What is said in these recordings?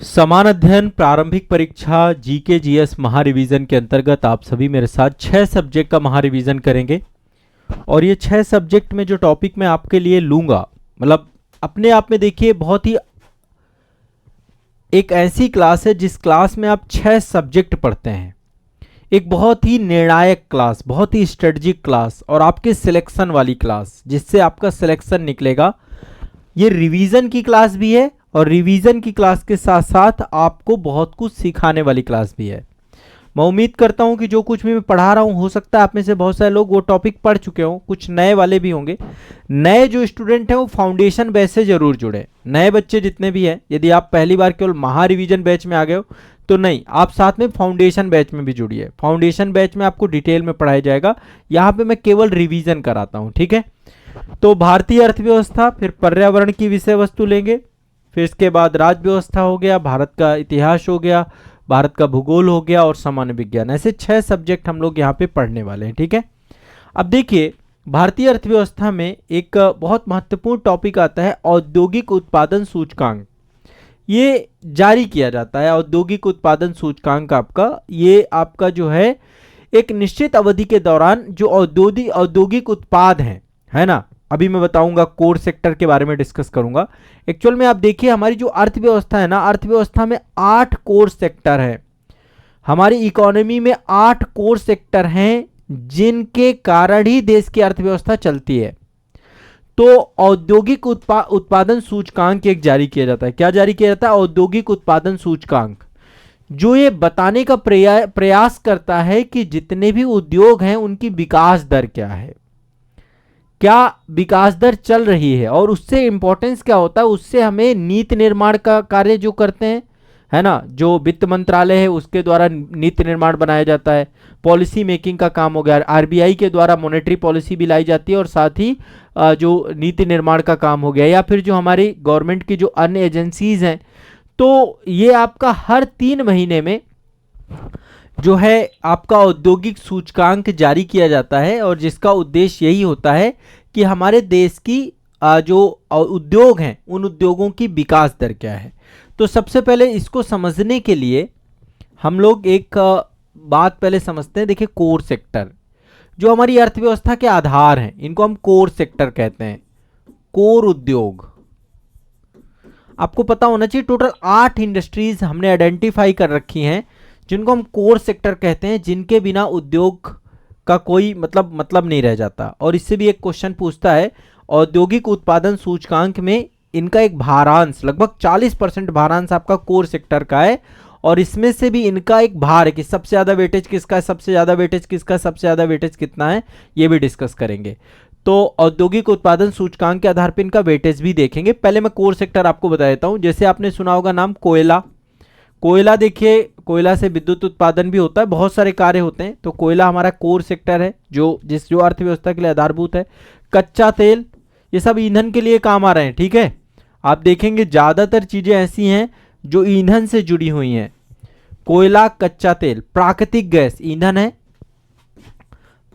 समान अध्ययन प्रारंभिक परीक्षा जीके जीएस महारिवीजन के अंतर्गत आप सभी मेरे साथ 6 सब्जेक्ट का महारिवीजन करेंगे। और ये 6 सब्जेक्ट में जो टॉपिक मैं आपके लिए लूंगा, मतलब अपने आप में देखिए बहुत ही एक ऐसी क्लास है जिस क्लास में आप 6 सब्जेक्ट पढ़ते हैं। एक बहुत ही निर्णायक क्लास, बहुत ही स्ट्रेटजिक क्लास और आपके सिलेक्शन वाली क्लास, जिससे आपका सिलेक्शन निकलेगा। ये रिवीजन की क्लास भी है और रिवीजन की क्लास के साथ साथ आपको बहुत कुछ सिखाने वाली क्लास भी है। मैं उम्मीद करता हूं कि जो कुछ भी मैं पढ़ा रहा हूं, हो सकता है आप में से बहुत सारे लोग वो टॉपिक पढ़ चुके हों, कुछ नए वाले भी होंगे। नए जो स्टूडेंट हैं वो फाउंडेशन बैच से जरूर जुड़े। नए बच्चे जितने भी हैं, यदि आप पहली बार केवल महा रिवीजन बैच में आ गए हो तो नहीं, आप साथ में फाउंडेशन बैच में भी जुड़िए। फाउंडेशन बैच में आपको डिटेल में पढ़ाया जाएगा, यहाँ पे मैं केवल रिवीजन कराता हूँ, ठीक है। तो भारतीय अर्थव्यवस्था, फिर पर्यावरण की विषय वस्तु लेंगे, फिर इसके बाद राज्य व्यवस्था हो गया, भारत का इतिहास हो गया, भारत का भूगोल हो गया और सामान्य विज्ञान। ऐसे 6 सब्जेक्ट हम लोग यहाँ पे पढ़ने वाले हैं, ठीक है। अब देखिए, भारतीय अर्थव्यवस्था में एक बहुत महत्वपूर्ण टॉपिक आता है औद्योगिक उत्पादन सूचकांक। ये जारी किया जाता है औद्योगिक उत्पादन सूचकांक आपका। ये आपका जो है एक निश्चित अवधि के दौरान जो औद्योगिक उत्पाद हैं, है ना। अभी मैं बताऊंगा, कोर सेक्टर के बारे में डिस्कस करूंगा। एक्चुअल में आप देखिए, हमारी जो अर्थव्यवस्था है ना, अर्थव्यवस्था में 8 कोर सेक्टर है। हमारी इकोनॉमी में 8 कोर सेक्टर हैं, जिनके कारण ही देश की अर्थव्यवस्था चलती है। तो औद्योगिक उत्पादन सूचकांक एक जारी किया जाता है। क्या जारी किया जाता है? औद्योगिक उत्पादन सूचकांक, जो ये बताने का प्रयास करता है कि जितने भी उद्योग हैं उनकी विकास दर क्या है, क्या विकास दर चल रही है। और उससे इंपॉर्टेंस क्या होता है, उससे हमें नीति निर्माण का कार्य जो करते हैं, है ना, जो वित्त मंत्रालय है उसके द्वारा नीति निर्माण बनाया जाता है। पॉलिसी मेकिंग का काम हो गया, आरबीआई के द्वारा मॉनेटरी पॉलिसी भी लाई जाती है, और साथ ही जो नीति निर्माण का काम हो गया, या फिर जो हमारी गवर्नमेंट की जो अन्य एजेंसीज हैं। तो ये आपका हर 3 महीने में जो है आपका औद्योगिक सूचकांक जारी किया जाता है, और जिसका उद्देश्य यही होता है कि हमारे देश की जो उद्योग हैं उन उद्योगों की विकास दर क्या है। तो सबसे पहले इसको समझने के लिए हम लोग एक बात पहले समझते हैं। देखिए, कोर सेक्टर जो हमारी अर्थव्यवस्था के आधार हैं, इनको हम कोर सेक्टर कहते हैं। कोर उद्योग आपको पता होना चाहिए, टोटल 8 इंडस्ट्रीज हमने आइडेंटिफाई कर रखी हैं जिनको हम कोर सेक्टर कहते हैं, जिनके बिना उद्योग का कोई मतलब नहीं रह जाता। और इससे भी एक क्वेश्चन पूछता है, औद्योगिक उत्पादन सूचकांक में इनका एक भारांश, लगभग 40% भारांश आपका कोर सेक्टर का है। और इसमें से भी इनका एक भार है कि सबसे ज्यादा वेटेज किसका है, सबसे ज्यादा वेटेज किसका, सबसे ज्यादा वेटेज कितना है, ये भी डिस्कस करेंगे। तो औद्योगिक उत्पादन सूचकांक के आधार पर इनका वेटेज भी देखेंगे। पहले मैं कोर सेक्टर आपको बता देता हूं। जैसे आपने सुना होगा नाम कोयला। कोयला, देखिए कोयला से विद्युत उत्पादन भी होता है, बहुत सारे कार्य होते हैं। तो कोयला हमारा कोर सेक्टर है, जो अर्थव्यवस्था के लिए आधारभूत है। कच्चा तेल, ये सब ईंधन के लिए काम आ रहे हैं, ठीक है। आप देखेंगे ज्यादातर चीजें ऐसी हैं जो ईंधन से जुड़ी हुई हैं। कोयला, कच्चा तेल, प्राकृतिक गैस, ईंधन है,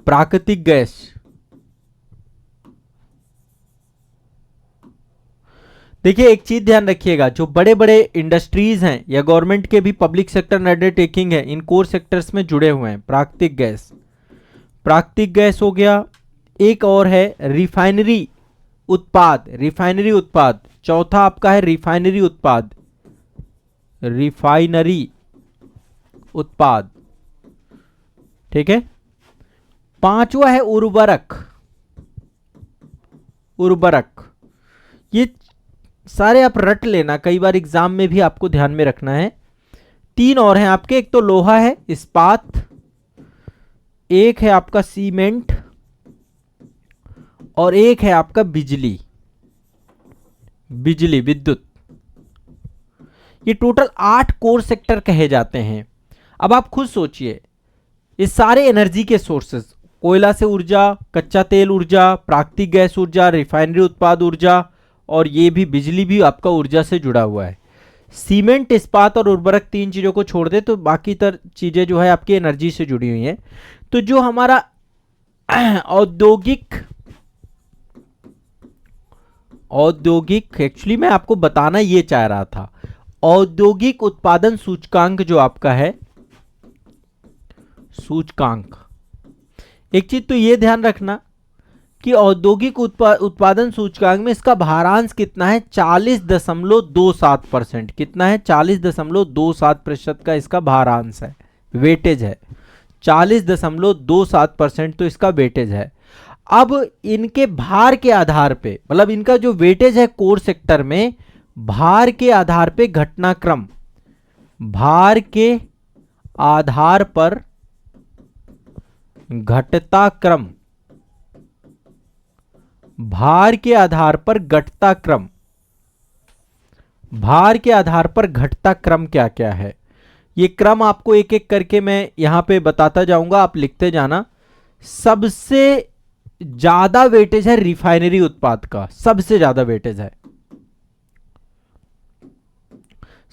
प्राकृतिक गैस। देखिए, एक चीज ध्यान रखिएगा, जो बड़े बड़े इंडस्ट्रीज हैं या गवर्नमेंट के भी पब्लिक सेक्टर अंडरटेकिंग है, इन कोर सेक्टर्स में जुड़े हुए हैं। प्राकृतिक गैस, प्राकृतिक गैस हो गया। एक और है रिफाइनरी उत्पाद, रिफाइनरी उत्पाद। चौथा आपका है रिफाइनरी उत्पाद, रिफाइनरी उत्पाद, ठीक है। पांचवा है उर्वरक, उर्वरक। ये सारे आप रट लेना, कई बार एग्जाम में भी आपको ध्यान में रखना है। 3 और हैं आपके, एक तो लोहा है, इस्पात, एक है आपका सीमेंट, और एक है आपका बिजली, बिजली विद्युत। ये टोटल 8 कोर सेक्टर कहे जाते हैं। अब आप खुद सोचिए, ये सारे एनर्जी के सोर्सेस, कोयला से ऊर्जा, कच्चा तेल ऊर्जा, प्राकृतिक गैस ऊर्जा, रिफाइनरी उत्पाद ऊर्जा, और ये भी बिजली भी आपका ऊर्जा से जुड़ा हुआ है। सीमेंट, इस्पात और उर्वरक 3 चीजों को छोड़ दे तो बाकी चीजें जो है आपकी एनर्जी से जुड़ी हुई हैं। तो जो हमारा औद्योगिक एक्चुअली मैं आपको बताना ये चाह रहा था, औद्योगिक उत्पादन सूचकांक जो आपका है, सूचकांक, एक चीज तो ये ध्यान रखना कि औद्योगिक उत्पादन सूचकांक में इसका भारांश कितना है, 40.27%। कितना है, 40.27% का इसका भारांश है, वेटेज है 40.27%, तो इसका वेटेज है। अब इनके भार के आधार पे, मतलब इनका जो वेटेज है कोर सेक्टर में, भार के आधार पे घटनाक्रम, भार के आधार पर घटता क्रम, भार के आधार पर घटता क्रम, भार के आधार पर घटता क्रम क्या क्या है, ये क्रम आपको एक एक करके मैं यहां पे बताता जाऊंगा, आप लिखते जाना। सबसे ज्यादा वेटेज है रिफाइनरी उत्पाद का, सबसे ज्यादा वेटेज है,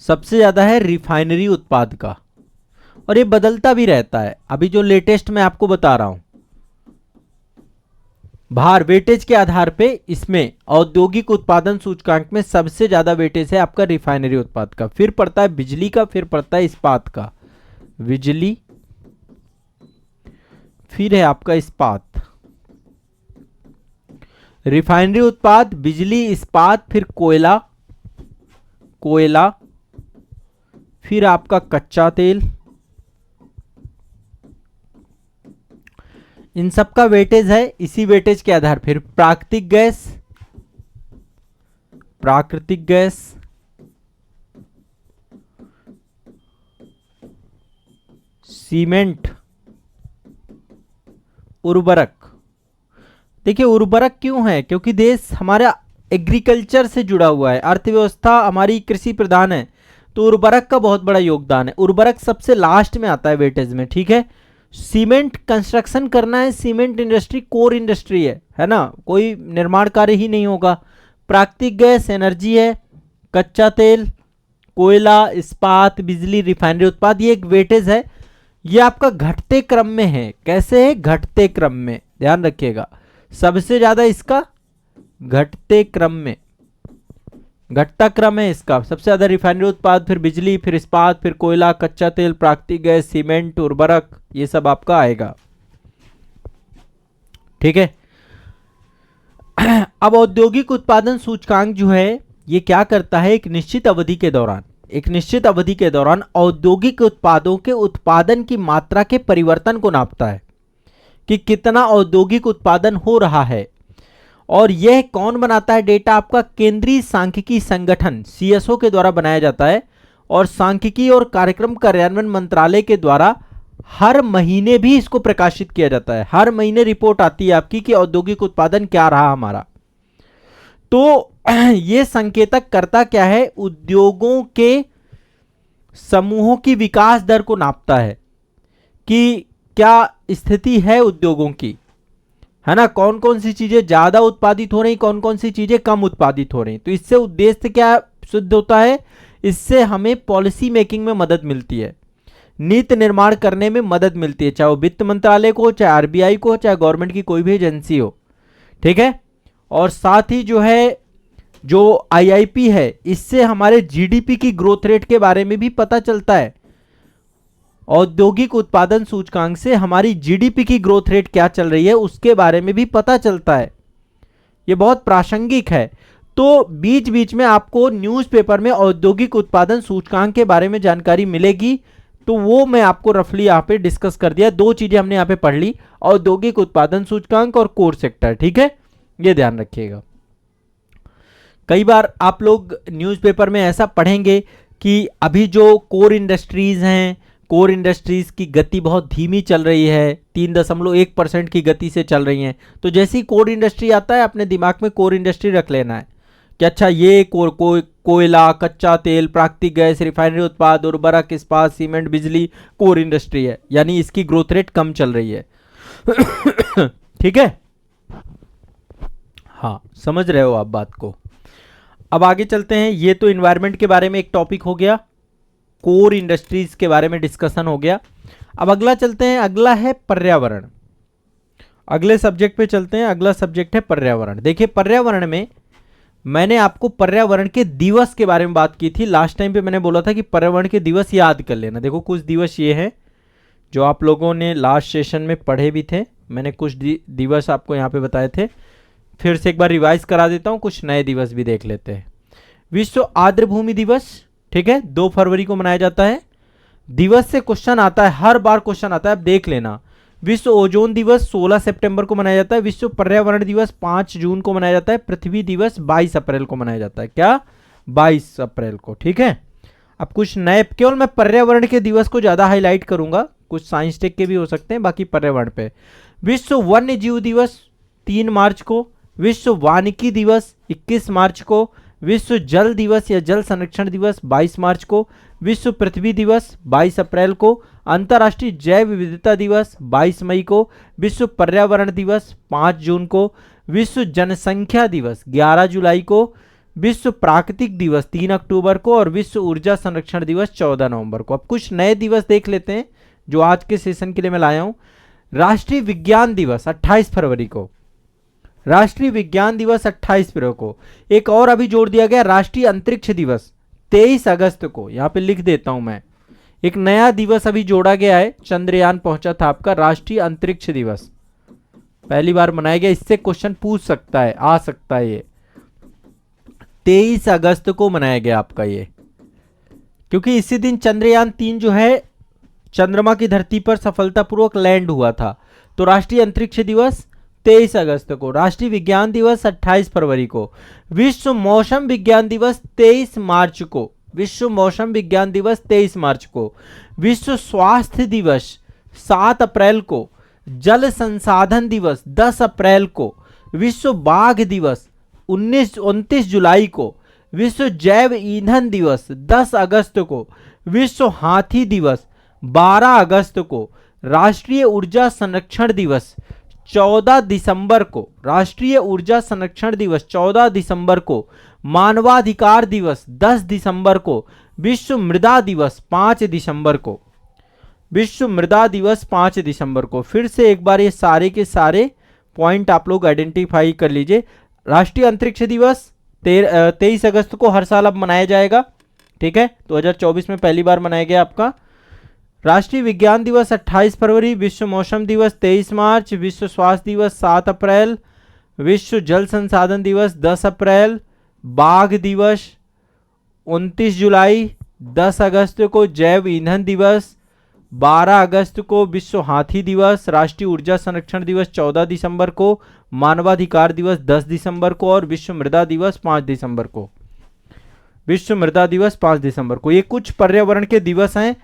सबसे ज्यादा है रिफाइनरी उत्पाद का, और ये बदलता भी रहता है। अभी जो लेटेस्ट मैं आपको बता रहा हूं, भार वेटेज के आधार पे इसमें औद्योगिक उत्पादन सूचकांक में सबसे ज्यादा वेटेज है आपका रिफाइनरी उत्पाद का, फिर पड़ता है बिजली का, फिर पड़ता है इस्पात का, बिजली, फिर है आपका इस्पात, रिफाइनरी उत्पाद, बिजली, इस्पात, फिर कोयला, कोयला, फिर आपका कच्चा तेल, इन सब का वेटेज है। इसी वेटेज के आधार फिर प्राकृतिक गैस, प्राकृतिक गैस, सीमेंट, उर्वरक। देखिए उर्वरक क्यों है, क्योंकि देश हमारा एग्रीकल्चर से जुड़ा हुआ है, अर्थव्यवस्था हमारी कृषि प्रधान है, तो उर्वरक का बहुत बड़ा योगदान है। उर्वरक सबसे लास्ट में आता है वेटेज में, ठीक है। सीमेंट कंस्ट्रक्शन करना है, सीमेंट इंडस्ट्री कोर इंडस्ट्री है ना, कोई निर्माण कार्य ही नहीं होगा। प्राकृतिक गैस एनर्जी है, कच्चा तेल, कोयला, इस्पात, बिजली, रिफाइनरी उत्पाद, ये एक वेटेज है। ये आपका घटते क्रम में है, कैसे है, घटते क्रम में, ध्यान रखिएगा, सबसे ज्यादा इसका घटते क्रम में, घटता क्रम है इसका, सबसे ज्यादा रिफाइनरी उत्पाद, फिर बिजली, फिर इस्पात, फिर कोयला, कच्चा तेल, प्राकृतिक गैस, सीमेंट, उर्वरक, ये सब आपका आएगा, ठीक है। अब औद्योगिक उत्पादन सूचकांक जो है ये क्या करता है, एक निश्चित अवधि के दौरान, एक निश्चित अवधि के दौरान औद्योगिक उत्पादों के उत्पादन की मात्रा के परिवर्तन को नापता है कि कितना औद्योगिक उत्पादन हो रहा है। और यह कौन बनाता है डेटा, आपका केंद्रीय सांख्यिकी संगठन सीएसओ के द्वारा बनाया जाता है, और सांख्यिकी और कार्यक्रम कार्यान्वयन मंत्रालय के द्वारा हर महीने भी इसको प्रकाशित किया जाता है। हर महीने रिपोर्ट आती है आपकी कि औद्योगिक उत्पादन क्या रहा हमारा। तो यह संकेतक करता क्या है, उद्योगों के समूहों की विकास दर को नापता है कि क्या स्थिति है उद्योगों की, है ना, कौन कौन सी चीजें ज्यादा उत्पादित हो रही, कौन कौन सी चीजें कम उत्पादित हो रही। तो इससे उद्देश्य क्या सिद्ध होता है, इससे हमें पॉलिसी मेकिंग में मदद मिलती है, नीति निर्माण करने में मदद मिलती है, चाहे वो वित्त मंत्रालय को, चाहे आरबीआई को, चाहे गवर्नमेंट की कोई भी एजेंसी हो, ठीक है। और साथ ही जो है जो आईआईपी है, इससे हमारे जीडीपी की ग्रोथ रेट के बारे में भी पता चलता है। औद्योगिक उत्पादन सूचकांक से हमारी जीडीपी की ग्रोथ रेट क्या चल रही है उसके बारे में भी पता चलता है, ये बहुत प्रासंगिक है। तो बीच बीच में आपको न्यूज़पेपर में औद्योगिक उत्पादन सूचकांक के बारे में जानकारी मिलेगी, तो वो मैं आपको रफली यहाँ पे डिस्कस कर दिया। दो चीजें हमने यहाँ पे पढ़ ली, औद्योगिक उत्पादन सूचकांक और कोर सेक्टर, ठीक है, ये ध्यान रखिएगा। कई बार आप लोग न्यूज़पेपर में ऐसा पढ़ेंगे कि अभी जो कोर इंडस्ट्रीज हैं, कोर इंडस्ट्रीज की गति बहुत धीमी चल रही है, 3.1% की गति से चल रही हैं। तो जैसे ही कोर इंडस्ट्री आता है अपने दिमाग में कोर इंडस्ट्री रख लेना है कि अच्छा ये कोयला, कच्चा तेल, प्राकृतिक गैस, रिफाइनरी उत्पाद, उर्वरक, इस्पात, सीमेंट, बिजली कोर इंडस्ट्री है, यानी इसकी ग्रोथ रेट कम चल रही है। ठीक है, हाँ समझ रहे हो आप बात को। अब आगे चलते हैं, ये तो इन्वायरमेंट के बारे में एक टॉपिक हो गया, कोर इंडस्ट्रीज के बारे में डिस्कशन हो गया। अब अगला चलते हैं, अगला है पर्यावरण। अगले सब्जेक्ट पे चलते हैं, अगला सब्जेक्ट है पर्यावरण। देखिए पर्यावरण में मैंने आपको पर्यावरण के दिवस के बारे में बात की थी लास्ट टाइम पे। मैंने बोला था कि पर्यावरण के दिवस याद कर लेना। देखो कुछ दिवस ये हैं जो आप लोगों ने लास्ट सेशन में पढ़े भी थे। मैंने कुछ दिवस आपको यहाँ पे बताए थे, फिर से एक बार रिवाइज करा देता हूँ। कुछ नए दिवस भी देख लेते हैं। विश्व आर्द्र भूमि दिवस, ठीक है, 2 फरवरी को मनाया जाता है। दिवस से क्वेश्चन आता है, हर बार क्वेश्चन आता है, आप देख लेना। विश्व ओजोन दिवस 16 सितंबर को मनाया जाता है। विश्व पर्यावरण दिवस 5 जून को मनाया जाता है। पृथ्वी दिवस 22 अप्रैल को मनाया जाता है। क्या? 22 अप्रैल को, ठीक है। अब कुछ नए, केवल मैं पर्यावरण के दिवस को ज्यादा हाईलाइट करूंगा, कुछ साइंस टेक के भी हो सकते हैं, बाकी पर्यावरण पे। विश्व वन्य जीव दिवस 3 मार्च को। विश्व वानिकी दिवस 21 मार्च को। विश्व जल दिवस या जल संरक्षण दिवस 22 मार्च को। विश्व पृथ्वी दिवस 22 अप्रैल को। अंतर्राष्ट्रीय जैव विविधता दिवस 22 मई को। विश्व पर्यावरण दिवस 5 जून को। विश्व जनसंख्या दिवस 11 जुलाई को। विश्व प्राकृतिक दिवस 3 अक्टूबर को। और विश्व ऊर्जा संरक्षण दिवस 14 नवंबर को। अब कुछ नए दिवस देख लेते हैं जो आज के सेशन के लिए मैं लाया हूं। राष्ट्रीय विज्ञान दिवस 28 फरवरी को। राष्ट्रीय विज्ञान दिवस 28 फरवरी को। एक और अभी जोड़ दिया गया, राष्ट्रीय अंतरिक्ष दिवस 23 अगस्त को। यहां पे लिख देता हूं मैं, एक नया दिवस अभी जोड़ा गया है। चंद्रयान पहुंचा था आपका, राष्ट्रीय अंतरिक्ष दिवस पहली बार मनाया गया। इससे क्वेश्चन पूछ सकता है, आ सकता है। ये 23 अगस्त को मनाया गया आपका ये, क्योंकि इसी दिन चंद्रयान 3 जो है चंद्रमा की धरती पर सफलतापूर्वक लैंड हुआ था। तो राष्ट्रीय अंतरिक्ष दिवस 23 अगस्त को। राष्ट्रीय विज्ञान दिवस 28 फरवरी को। विश्व मौसम विज्ञान दिवस 23 मार्च को। विश्व मौसम विज्ञान दिवस 23 मार्च को। विश्व स्वास्थ्य दिवस 7 अप्रैल को। जल संसाधन दिवस 10 अप्रैल को। विश्व बाघ दिवस 29 जुलाई को। विश्व जैव ईंधन दिवस 10 अगस्त को। विश्व हाथी दिवस 12 अगस्त को। राष्ट्रीय ऊर्जा संरक्षण दिवस 14 दिसंबर को। राष्ट्रीय ऊर्जा संरक्षण दिवस 14 दिसंबर को। मानवाधिकार दिवस 10 दिसंबर को। विश्व मृदा दिवस 5 दिसंबर को। विश्व मृदा दिवस 5 दिसंबर को। फिर से एक बार ये सारे के सारे पॉइंट आप लोग आइडेंटिफाई कर लीजिए। राष्ट्रीय अंतरिक्ष दिवस 23 अगस्त को हर साल अब मनाया जाएगा, ठीक है। 2024 में पहली बार मनाया गया आपका। राष्ट्रीय विज्ञान दिवस 28 फरवरी। विश्व मौसम दिवस 23 मार्च। विश्व स्वास्थ्य दिवस 7 अप्रैल। विश्व जल संसाधन दिवस 10 अप्रैल। बाघ दिवस 29 जुलाई। 10 अगस्त को जैव ईंधन दिवस। 12 अगस्त को विश्व हाथी दिवस। राष्ट्रीय ऊर्जा संरक्षण दिवस 14 दिसंबर को। मानवाधिकार दिवस 10 दिसंबर को। और विश्व मृदा दिवस 5 दिसंबर को। विश्व मृदा दिवस 5 दिसंबर को। ये कुछ पर्यावरण के दिवस हैं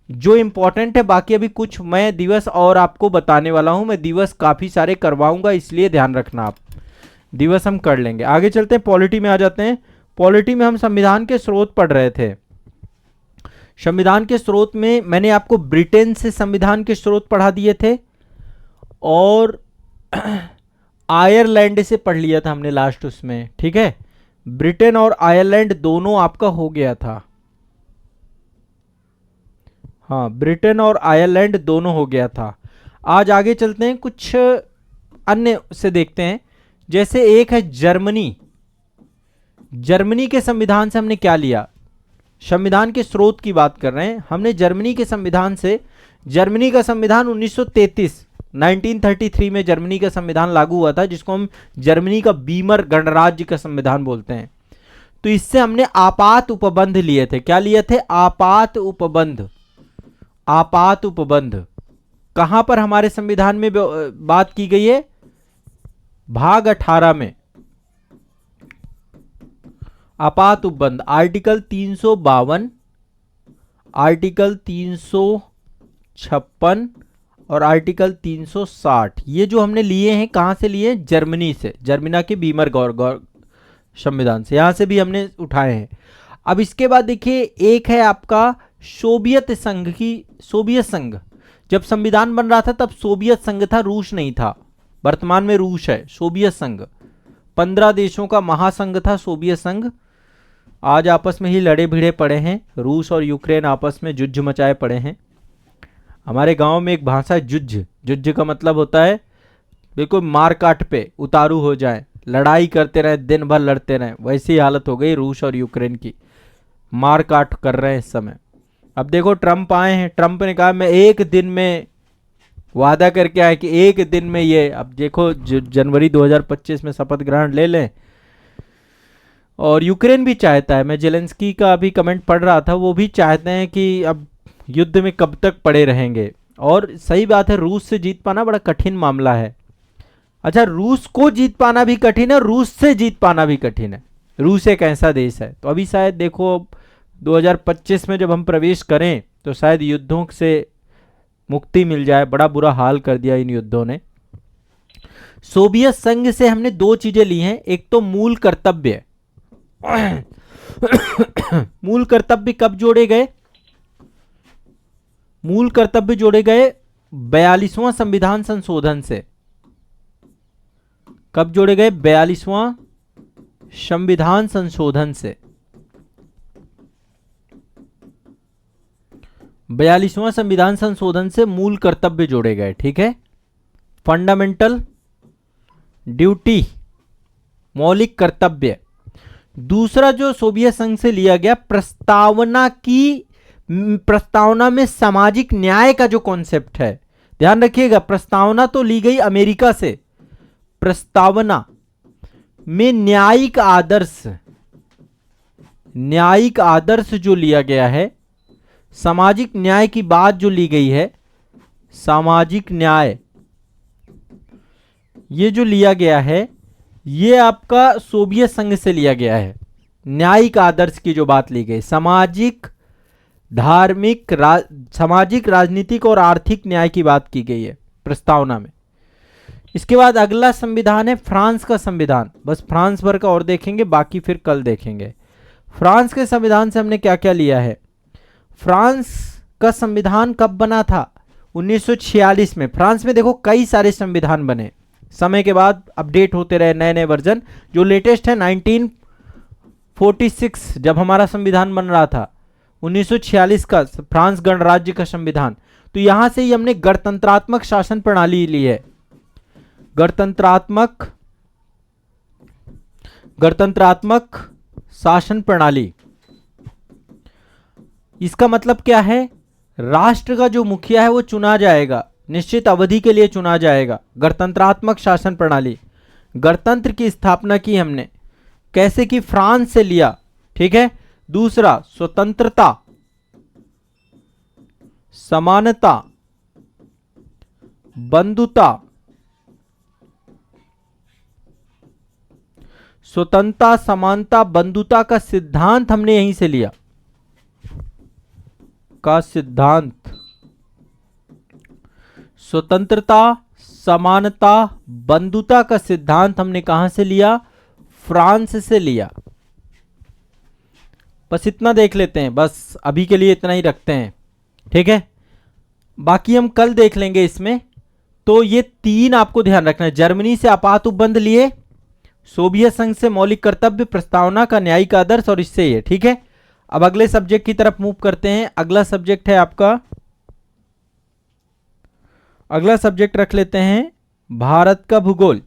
जो इंपॉर्टेंट है। बाकी अभी कुछ मैं दिवस और आपको बताने वाला हूं। मैं दिवस काफी सारे करवाऊंगा, इसलिए ध्यान रखना आप। दिवस हम कर लेंगे। आगे चलते हैं, पॉलिटी में आ जाते हैं। पॉलिटी में हम संविधान के स्रोत पढ़ रहे थे। संविधान के स्रोत में मैंने आपको ब्रिटेन से संविधान के स्रोत पढ़ा दिए थे और आयरलैंड से पढ़ लिया था हमने लास्ट उसमें, ठीक है। ब्रिटेन और आयरलैंड दोनों आपका हो गया था। हाँ, ब्रिटेन और आयरलैंड दोनों हो गया था। आज आगे चलते हैं, कुछ अन्य से देखते हैं। जैसे एक है जर्मनी। जर्मनी के संविधान से हमने क्या लिया? संविधान के स्रोत की बात कर रहे हैं हमने जर्मनी के संविधान से। जर्मनी का संविधान 1933 में जर्मनी का संविधान लागू हुआ था, जिसको हम जर्मनी का बीमर गणराज्य का संविधान बोलते हैं। तो इससे हमने आपात उपबंध लिए थे। क्या लिए थे? आपात उपबंध। आपात उपबंध कहां पर हमारे संविधान में बात की गई है? भाग 18 में आपात उपबंध, आर्टिकल 352, आर्टिकल 356 और आर्टिकल 360। ये जो हमने लिए हैं कहां से लिए? जर्मनी से, जर्मनी के बीमर गौर संविधान से, यहां से भी हमने उठाए हैं। अब इसके बाद देखिए, एक है आपका सोवियत संघ की। सोवियत संघ जब संविधान बन रहा था तब सोवियत संघ था, रूस नहीं था। वर्तमान में रूस है। सोवियत संघ 15 देशों का महासंघ था सोवियत संघ। आज आपस में ही लड़े भिड़े पड़े हैं। रूस और यूक्रेन आपस में जुद्ध मचाए पड़े हैं। हमारे गांव में एक भाषा जुद्ध, जुद्ध का मतलब होता है बिल्कुल मार काट पे उतारू हो जाए, लड़ाई करते रहे, दिन भर लड़ते रहे, वैसी हालत हो गई रूस और यूक्रेन की, मार काट कर रहे हैं इस समय। अब देखो ट्रंप आए हैं, ट्रंप ने कहा मैं एक दिन में, वादा करके आए कि एक दिन में ये, अब देखो जनवरी 2025 में शपथ ग्रहण ले लें। और यूक्रेन भी चाहता है, मैं जेलेंस्की का अभी कमेंट पढ़ रहा था, वो भी चाहते हैं कि अब युद्ध में कब तक पड़े रहेंगे। और सही बात है, रूस से जीत पाना बड़ा कठिन मामला है। अच्छा, रूस को जीत पाना भी कठिन है, रूस से जीत पाना भी कठिन है। रूस एक ऐसा देश है, तो अभी शायद देखो 2025 में जब हम प्रवेश करें तो शायद युद्धों से मुक्ति मिल जाए। बड़ा बुरा हाल कर दिया इन युद्धों ने। सोवियत संघ से हमने दो चीजें ली हैं, एक तो मूल कर्तव्य। मूल कर्तव्य कब जोड़े गए? मूल कर्तव्य जोड़े गए 42वां संविधान संशोधन से। कब जोड़े गए? 42वां संविधान संशोधन से। 42वां संविधान संशोधन से मूल कर्तव्य जोड़े गए, ठीक है। फंडामेंटल ड्यूटी, मौलिक कर्तव्य। दूसरा जो सोवियत संघ से लिया गया, प्रस्तावना में सामाजिक न्याय का जो कॉन्सेप्ट है, ध्यान रखिएगा, प्रस्तावना तो ली गई अमेरिका से, प्रस्तावना में न्यायिक आदर्श जो लिया गया है, सामाजिक न्याय की बात जो ली गई है, सामाजिक न्याय ये जो लिया गया है, ये आपका सोवियत संघ से लिया गया है। न्यायिक आदर्श की जो बात ली गई, सामाजिक, धार्मिक, सामाजिक, राजनीतिक और आर्थिक न्याय की बात की गई है प्रस्तावना में। इसके बाद अगला संविधान है फ्रांस का संविधान। बस फ्रांस भर का और देखेंगे, बाकी फिर कल देखेंगे। फ्रांस के संविधान से हमने क्या क्या लिया है? फ्रांस का संविधान कब बना था? 1946 में। फ्रांस में देखो कई सारे संविधान बने, समय के बाद अपडेट होते रहे, नए नए वर्जन। जो लेटेस्ट है 1946, जब हमारा संविधान बन रहा था, 1946 का फ्रांस गणराज्य का संविधान। तो यहां से ही हमने गणतंत्रात्मक शासन प्रणाली ली है। गणतंत्रात्मक शासन प्रणाली, इसका मतलब क्या है? राष्ट्र का जो मुखिया है वो चुना जाएगा, निश्चित अवधि के लिए चुना जाएगा। गणतंत्रात्मक शासन प्रणाली, गणतंत्र की स्थापना की हमने। कैसे की? फ्रांस से लिया, ठीक है। दूसरा, स्वतंत्रता, समानता, बंधुता, स्वतंत्रता, समानता, बंधुता का सिद्धांत हमने यहीं से लिया। का सिद्धांत, स्वतंत्रता, समानता, बंधुता का सिद्धांत हमने कहां से लिया? फ्रांस से लिया। बस इतना देख लेते हैं, बस अभी के लिए इतना ही रखते हैं, ठीक है। बाकी हम कल देख लेंगे इसमें। तो ये तीन आपको ध्यान रखना है। जर्मनी से आपात उपबंध लिए, सोवियत संघ से मौलिक कर्तव्य, प्रस्तावना का न्यायिक आदर्श, और इससे ये, ठीक है। अब अगले सब्जेक्ट की तरफ मूव करते हैं। अगला सब्जेक्ट है आपका, अगला सब्जेक्ट रख लेते हैं भारत का भूगोल।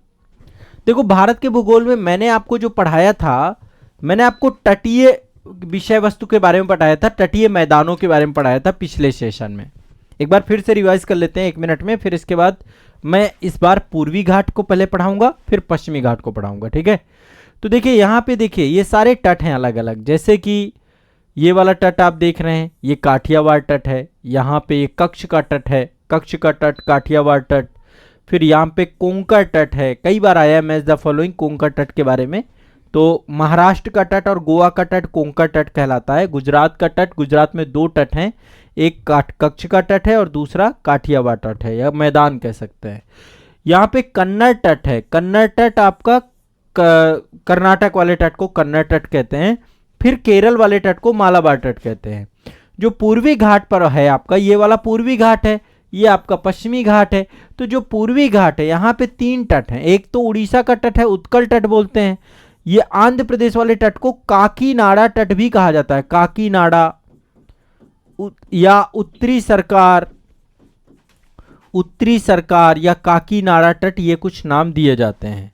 देखो भारत के भूगोल में मैंने आपको जो पढ़ाया था, मैंने आपको तटीय विषय वस्तु के बारे में पढ़ाया था, तटीय मैदानों के बारे में पढ़ाया था पिछले सेशन में। एक बार फिर से रिवाइज कर लेते हैं 1 मिनट में, फिर इसके बाद मैं इस बार पूर्वी घाट को पहले पढ़ाऊंगा, फिर पश्चिमी घाट को पढ़ाऊंगा, ठीक है। तो देखिए यहाँ पे देखिए ये सारे तट हैं अलग अलग, जैसे कि ये वाला तट आप देख रहे हैं, ये काठियावाड़ तट है। यहाँ पे ये कच्छ का तट है, कच्छ का तट, काठियावाड़ तट। फिर यहाँ पे कोंकण तट है, कई बार आया है मैच द फॉलोइंग कोंकण तट के बारे में। तो महाराष्ट्र का तट और गोवा का तट कोंकण तट कहलाता है। गुजरात का तट, गुजरात में 2 तट हैं, एक कच्छ का तट है और दूसरा काठियावाड़ तट है, या मैदान कह सकते हैं। यहाँ पे कन्नड़ तट है, कन्नड़ तट आपका कर्नाटक वाले तट को कन्नड़ तट कहते हैं। फिर केरल वाले तट को मालाबार तट कहते हैं। जो पूर्वी घाट पर है आपका, ये वाला पूर्वी घाट है, ये आपका पश्चिमी घाट है। तो जो पूर्वी घाट है यहाँ पे 3 तट हैं। एक तो उड़ीसा का तट है, उत्कल तट बोलते हैं। ये आंध्र प्रदेश वाले तट को काकीनाडा तट भी कहा जाता है, काकीनाडा या उत्तरी सरकार या काकीनाडा तट, ये कुछ नाम दिए जाते हैं।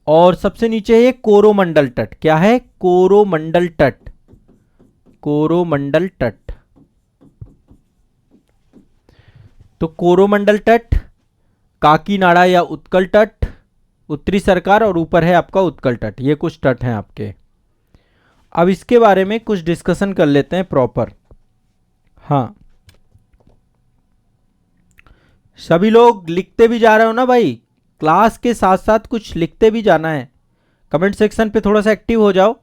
और सबसे नीचे है कोरोमंडल तट। क्या है? कोरोमंडल तट। कोरोमंडल तट। तो कोरोमंडल तट, काकीनाडा या उत्कल तट, उत्तरी सरकार, और ऊपर है आपका उत्कल तट। ये कुछ तट हैं आपके। अब इसके बारे में कुछ डिस्कशन कर लेते हैं प्रॉपर। हाँ, सभी लोग लिखते भी जा रहे हो ना भाई? क्लास के साथ साथ कुछ लिखते भी जाना है। कमेंट सेक्शन पे थोड़ा सा एक्टिव हो जाओ।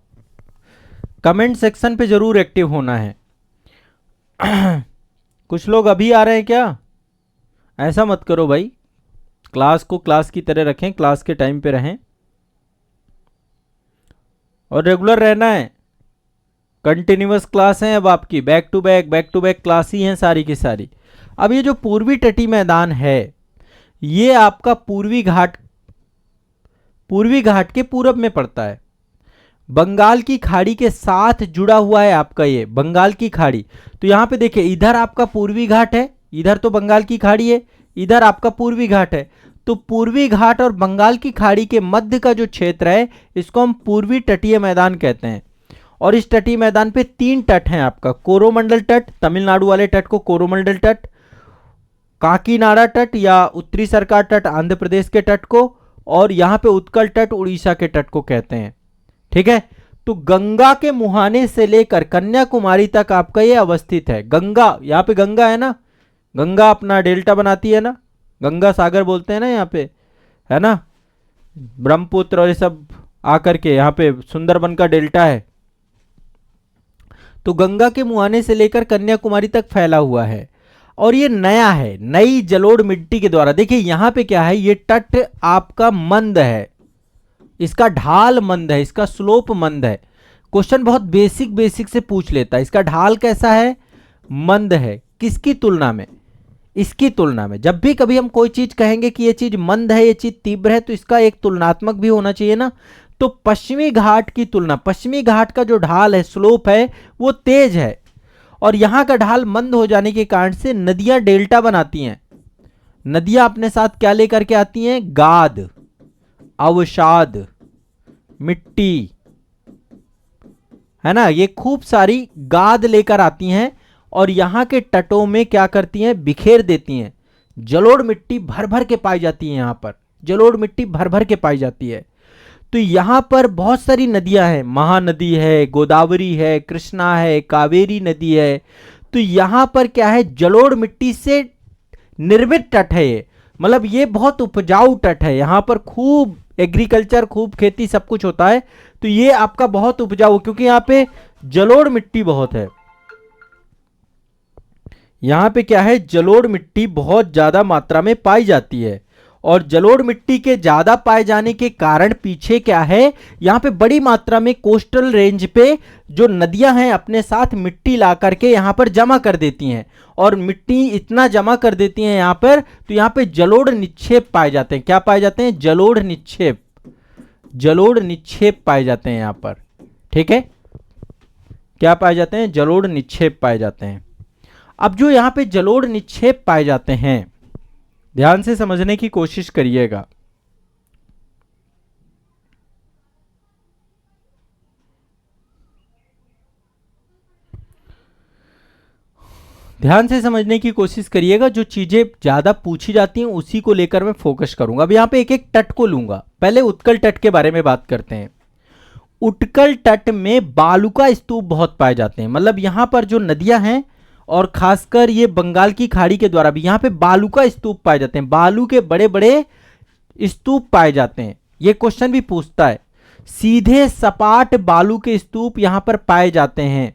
कमेंट सेक्शन पे जरूर एक्टिव होना है। कुछ लोग अभी आ रहे हैं क्या? ऐसा मत करो भाई, क्लास को क्लास की तरह रखें, क्लास के टाइम पे रहें और रेगुलर रहना है। कंटिन्यूअस क्लास है अब आपकी, बैक टू बैक क्लास ही हैं सारी की सारी। अब ये जो पूर्वी तटीय मैदान है, ये आपका पूर्वी घाट के पूरब में पड़ता है। बंगाल की खाड़ी के साथ जुड़ा हुआ है आपका ये बंगाल की खाड़ी। तो यहां पे देखिए, इधर आपका पूर्वी घाट है, इधर तो बंगाल की खाड़ी है, इधर आपका पूर्वी घाट है। तो पूर्वी घाट और बंगाल की खाड़ी के मध्य का जो क्षेत्र है, इसको हम पूर्वी तटीय मैदान कहते हैं। और इस तटीय मैदान पे 3 तट हैं आपका। कोरोमंडल तट, तमिलनाडु वाले तट को कोरोमंडल तट, काकीनाडा तट या उत्तरी सरकार तट आंध्र प्रदेश के तट को, और यहां पे उत्कल तट उड़ीसा के तट को कहते हैं। ठीक है? तो गंगा के मुहाने से लेकर कन्याकुमारी तक आपका ये अवस्थित है। गंगा, यहां पे गंगा है ना, गंगा अपना डेल्टा बनाती है ना, गंगा सागर बोलते हैं ना यहाँ पे, है ना, ब्रह्मपुत्र और ये सब आकर के यहाँ पे सुंदरबन का डेल्टा है। तो गंगा के मुहाने से लेकर कन्याकुमारी तक फैला हुआ है। और ये नया है, नई जलोढ़ मिट्टी के द्वारा। देखिए यहां पे क्या है, ये तट आपका मंद है, इसका ढाल मंद है, इसका स्लोप मंद है। क्वेश्चन बहुत बेसिक से पूछ लेता है, इसका ढाल कैसा है? मंद है। किसकी तुलना में? इसकी तुलना में। जब भी कभी हम कोई चीज कहेंगे कि ये चीज मंद है, ये चीज तीव्र है, तो इसका एक तुलनात्मक भी होना चाहिए ना। तो पश्चिमी घाट की तुलना, पश्चिमी घाट का जो ढाल है, स्लोप है, वो तेज है, और यहां का ढाल मंद हो जाने के कारण से नदियां डेल्टा बनाती हैं। नदियां अपने साथ क्या लेकर के आती हैं? गाद, अवसाद, मिट्टी, है ना, ये खूब सारी गाद लेकर आती हैं और यहां के तटों में क्या करती हैं? बिखेर देती हैं। जलोढ़ मिट्टी भर भर के पाई जाती है, यहां पर जलोढ़ मिट्टी भर भर के पाई जाती है। तो यहां पर बहुत सारी नदियां हैं, महानदी है, गोदावरी है, कृष्णा है, कावेरी नदी है। तो यहां पर क्या है? जलोढ़ मिट्टी से निर्मित तट है ये, मतलब ये बहुत उपजाऊ तट है। यहां पर खूब एग्रीकल्चर, खूब खेती, सब कुछ होता है। तो ये आपका बहुत उपजाऊ, क्योंकि यहां पे जलोढ़ मिट्टी बहुत है। यहां पे क्या है? जलोढ़ मिट्टी बहुत ज्यादा मात्रा में पाई जाती है। और जलोढ़ मिट्टी के ज्यादा पाए जाने के कारण पीछे क्या है, यहां पे बड़ी मात्रा में कोस्टल रेंज पे जो नदियां हैं अपने साथ मिट्टी ला करके यहां पर जमा कर देती हैं। और मिट्टी इतना जमा कर देती हैं यहां पर, तो यहां पे जलोढ़ निक्षेप पाए जाते हैं। क्या पाए जाते हैं? जलोढ़ निक्षेप। जलोढ़ निक्षेप पाए जाते हैं यहां पर। ठीक है? क्या पाए जाते हैं? जलोढ़ निक्षेप पाए जाते हैं। अब जो यहां पे जलोढ़ निक्षेप पाए जाते हैं, ध्यान से समझने की कोशिश करिएगा। ध्यान से समझने की कोशिश करिएगा। जो चीजें ज्यादा पूछी जाती हैं उसी को लेकर मैं फोकस करूंगा। अब यहां पे एक एक तट को लूंगा। पहले उत्कल तट के बारे में बात करते हैं। उत्कल तट में बालुका स्तूप बहुत पाए जाते हैं। मतलब यहां पर जो नदियां हैं, और खासकर ये बंगाल की खाड़ी के द्वारा भी यहां पे बालू का स्तूप पाए जाते हैं। बालू के बड़े बड़े स्तूप पाए जाते हैं। ये क्वेश्चन भी पूछता है, सीधे सपाट बालू के स्तूप यहां पर पाए जाते हैं।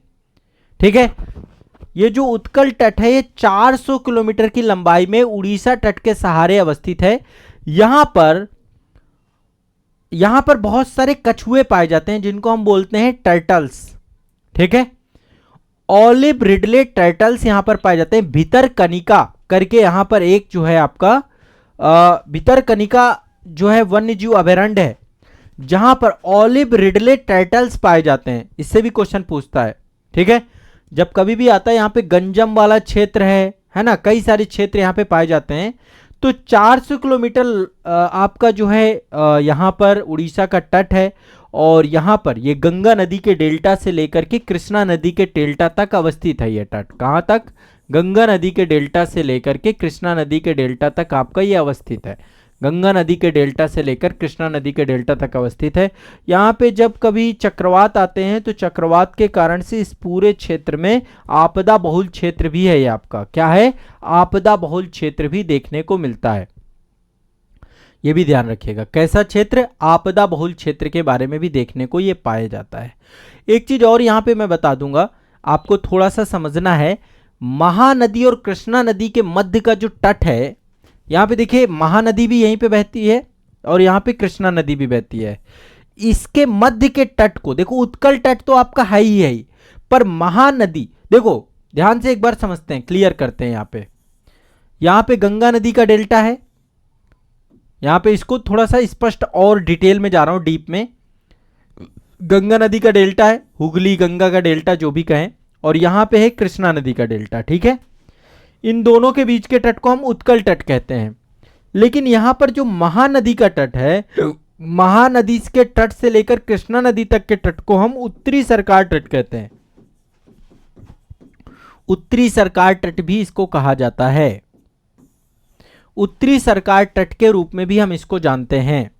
ठीक है? ये जो उत्कल तट है, ये 400 किलोमीटर की लंबाई में उड़ीसा तट के सहारे अवस्थित है। यहां पर बहुत सारे कछुए पाए जाते हैं, जिनको हम बोलते हैं टर्टल्स। ठीक है? ऑलिव रिडले टर्टल्स यहां पर पाए जाते हैं। भितरकनिका करके यहां पर एक जो है आपका भितरकनिका जो है वन्य जीव अभयारण्य है, जहां पर ऑलिव रिडले टर्टल्स पाए जाते हैं। इससे भी क्वेश्चन पूछता है। ठीक है? जब कभी भी आता है, यहां पे गंजम वाला क्षेत्र है ना, कई सारे क्षेत्र यहां पे पाए जाते हैं। तो 400 किलोमीटर आपका जो है यहाँ पर उड़ीसा का तट है, और यहाँ पर ये गंगा नदी के डेल्टा से लेकर के कृष्णा नदी के डेल्टा तक अवस्थित है। ये तट कहाँ तक? गंगा नदी के डेल्टा से लेकर के कृष्णा नदी के डेल्टा तक आपका ये अवस्थित है। गंगा नदी के डेल्टा से लेकर कृष्णा नदी के डेल्टा तक अवस्थित है। यहाँ पे जब कभी चक्रवात आते हैं तो चक्रवात के कारण से इस पूरे क्षेत्र में आपदा बहुल क्षेत्र भी है। ये आपका क्या है? आपदा बहुल क्षेत्र भी देखने को मिलता है। ये भी ध्यान रखिएगा, कैसा क्षेत्र? आपदा बहुल क्षेत्र के बारे में भी देखने को ये पाया जाता है। एक चीज और यहाँ पे मैं बता दूंगा, आपको थोड़ा सा समझना है। महानदी और कृष्णा नदी के मध्य का जो तट है, यहाँ पे देखिए महानदी भी यहीं पे बहती है और यहाँ पे कृष्णा नदी भी बहती है। इसके मध्य के तट को देखो, उत्कल तट तो आपका है ही, पर महानदी देखो ध्यान से एक बार समझते हैं, क्लियर करते हैं। यहाँ पे गंगा नदी का डेल्टा है। यहाँ पे इसको थोड़ा सा स्पष्ट और डिटेल में जा रहा हूं, डीप में। गंगा नदी का डेल्टा है, हुगली गंगा का डेल्टा जो भी कहें, और यहाँ पे है कृष्णा नदी का डेल्टा। ठीक है, इन दोनों के बीच के तट को हम उत्कल तट कहते हैं। लेकिन यहाँ पर जो महानदी का तट है, महानदी के तट से लेकर कृष्णा नदी तक के तट को हम उत्तरी सरकार तट कहते हैं। उत्तरी सरकार तट भी इसको कहा जाता है। उत्तरी सरकार तट के रूप में भी हम इसको जानते हैं।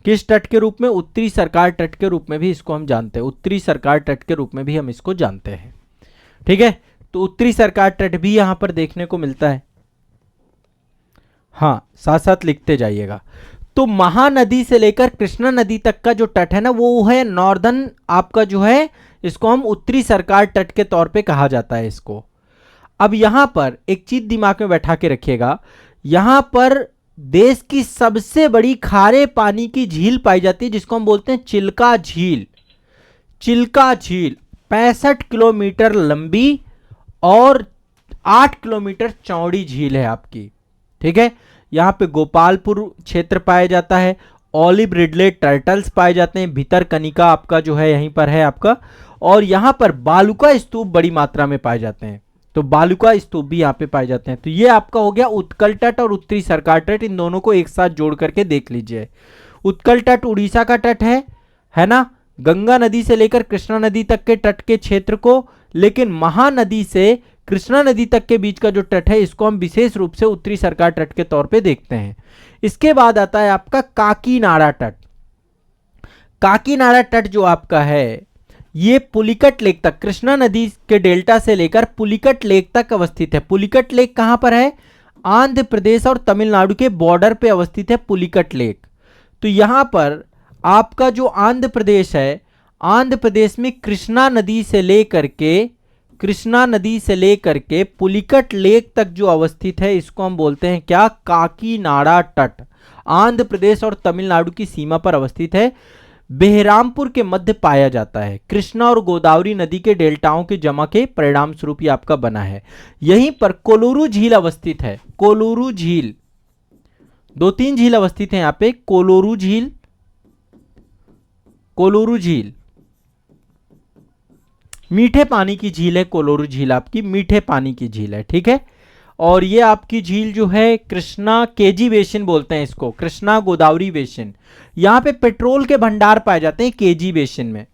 किस तट के रूप में? उत्तरी सरकार तट के रूप में भी इसको हम जानते हैं। उत्तरी सरकार तट के रूप में भी हम इसको जानते हैं। ठीक है, तो उत्तरी सरकार तट भी यहां पर देखने को मिलता है। हाँ, साथ साथ लिखते जाइएगा। तो महानदी से लेकर कृष्णा नदी तक का जो तट है ना, वो है नॉर्दर्न आपका जो है, इसको हम उत्तरी सरकार तट के तौर पे कहा जाता है इसको। अब यहां पर एक चीज दिमाग में बैठा के रखिएगा, यहां पर देश की सबसे बड़ी खारे पानी की झील पाई जाती है, जिसको हम बोलते हैं चिल्का झील। चिल्का झील 65 किलोमीटर लंबी और 8 किलोमीटर चौड़ी झील है आपकी। ठीक है, यहाँ पे गोपालपुर क्षेत्र पाया जाता है, ऑलिव रिडले टर्टल्स पाए जाते हैं, भितरकनिका आपका जो है यहीं पर है आपका, और यहाँ पर बालुका स्तूप बड़ी मात्रा में पाए जाते हैं। तो बालुका स्तूप भी यहाँ पे पाए जाते हैं। तो ये आपका हो गया उत्कल तट और उत्तरी सरकार तट, इन दोनों को एक साथ जोड़ करके देख लीजिए। उत्कल तट उड़ीसा का तट है ना, गंगा नदी से लेकर कृष्णा नदी तक के तट के क्षेत्र को, लेकिन महानदी से कृष्णा नदी तक के बीच का जो तट है, इसको हम विशेष रूप से उत्तरी सरकार तट के तौर पे देखते हैं। इसके बाद आता है आपका काकीनाडा तट। काकीनाडा तट जो आपका है, ये पुलिकट लेक तक, कृष्णा नदी के डेल्टा से लेकर पुलिकट लेक तक अवस्थित है। पुलिकट लेक कहां पर है? आंध्र प्रदेश और तमिलनाडु के बॉर्डर पे अवस्थित है पुलिकट लेक। तो यहां पर आपका जो आंध्र प्रदेश है, आंध्र प्रदेश में कृष्णा नदी से लेकर के पुलिकट लेक तक जो अवस्थित है, इसको हम बोलते हैं क्या? काकीनाडा तट। आंध्र प्रदेश और तमिलनाडु की सीमा पर अवस्थित है, बेहरामपुर के मध्य पाया जाता है। कृष्णा और गोदावरी नदी के डेल्टाओं के जमा के परिणाम स्वरूप ये आपका बना है। यहीं पर कोलुरु झील अवस्थित है। कोलुरु झील, 2-3 झील अवस्थित है यहाँ पे। कोलुरु झील, कोलुरु झील मीठे पानी की झील है। कोलुरु झील आपकी मीठे पानी की झील है। ठीक है, और ये आपकी झील जो है कृष्णा केजी बेसिन बोलते हैं इसको, कृष्णा गोदावरी बेसिन। यहाँ पे पेट्रोल के भंडार पाए जाते हैं। केजी बेसिन में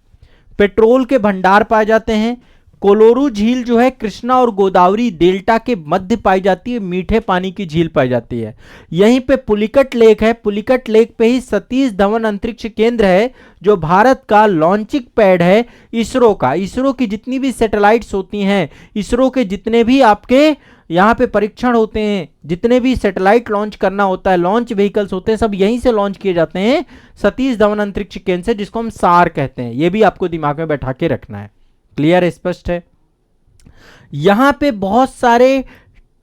पेट्रोल के भंडार पाए जाते हैं। कोलुरु झील जो है कृष्णा और गोदावरी डेल्टा के मध्य पाई जाती है, मीठे पानी की झील पाई जाती है। यहीं पे पुलिकट लेक है। पुलिकट लेक पे ही सतीश धवन अंतरिक्ष केंद्र है, जो भारत का लॉन्चिंग पैड है इसरो का। इसरो की जितनी भी सैटेलाइट्स होती हैं, इसरो के जितने भी आपके यहाँ पे परीक्षण होते हैं, जितने भी सैटेलाइट लॉन्च करना होता है, लॉन्च व्हीकल्स होते हैं, सब यहीं से लॉन्च किए जाते हैं सतीश धवन अंतरिक्ष केंद्र से, जिसको हम सार कहते हैं। ये भी आपको दिमाग में बैठा के रखना है। क्लियर, स्पष्ट है? यहां पे बहुत सारे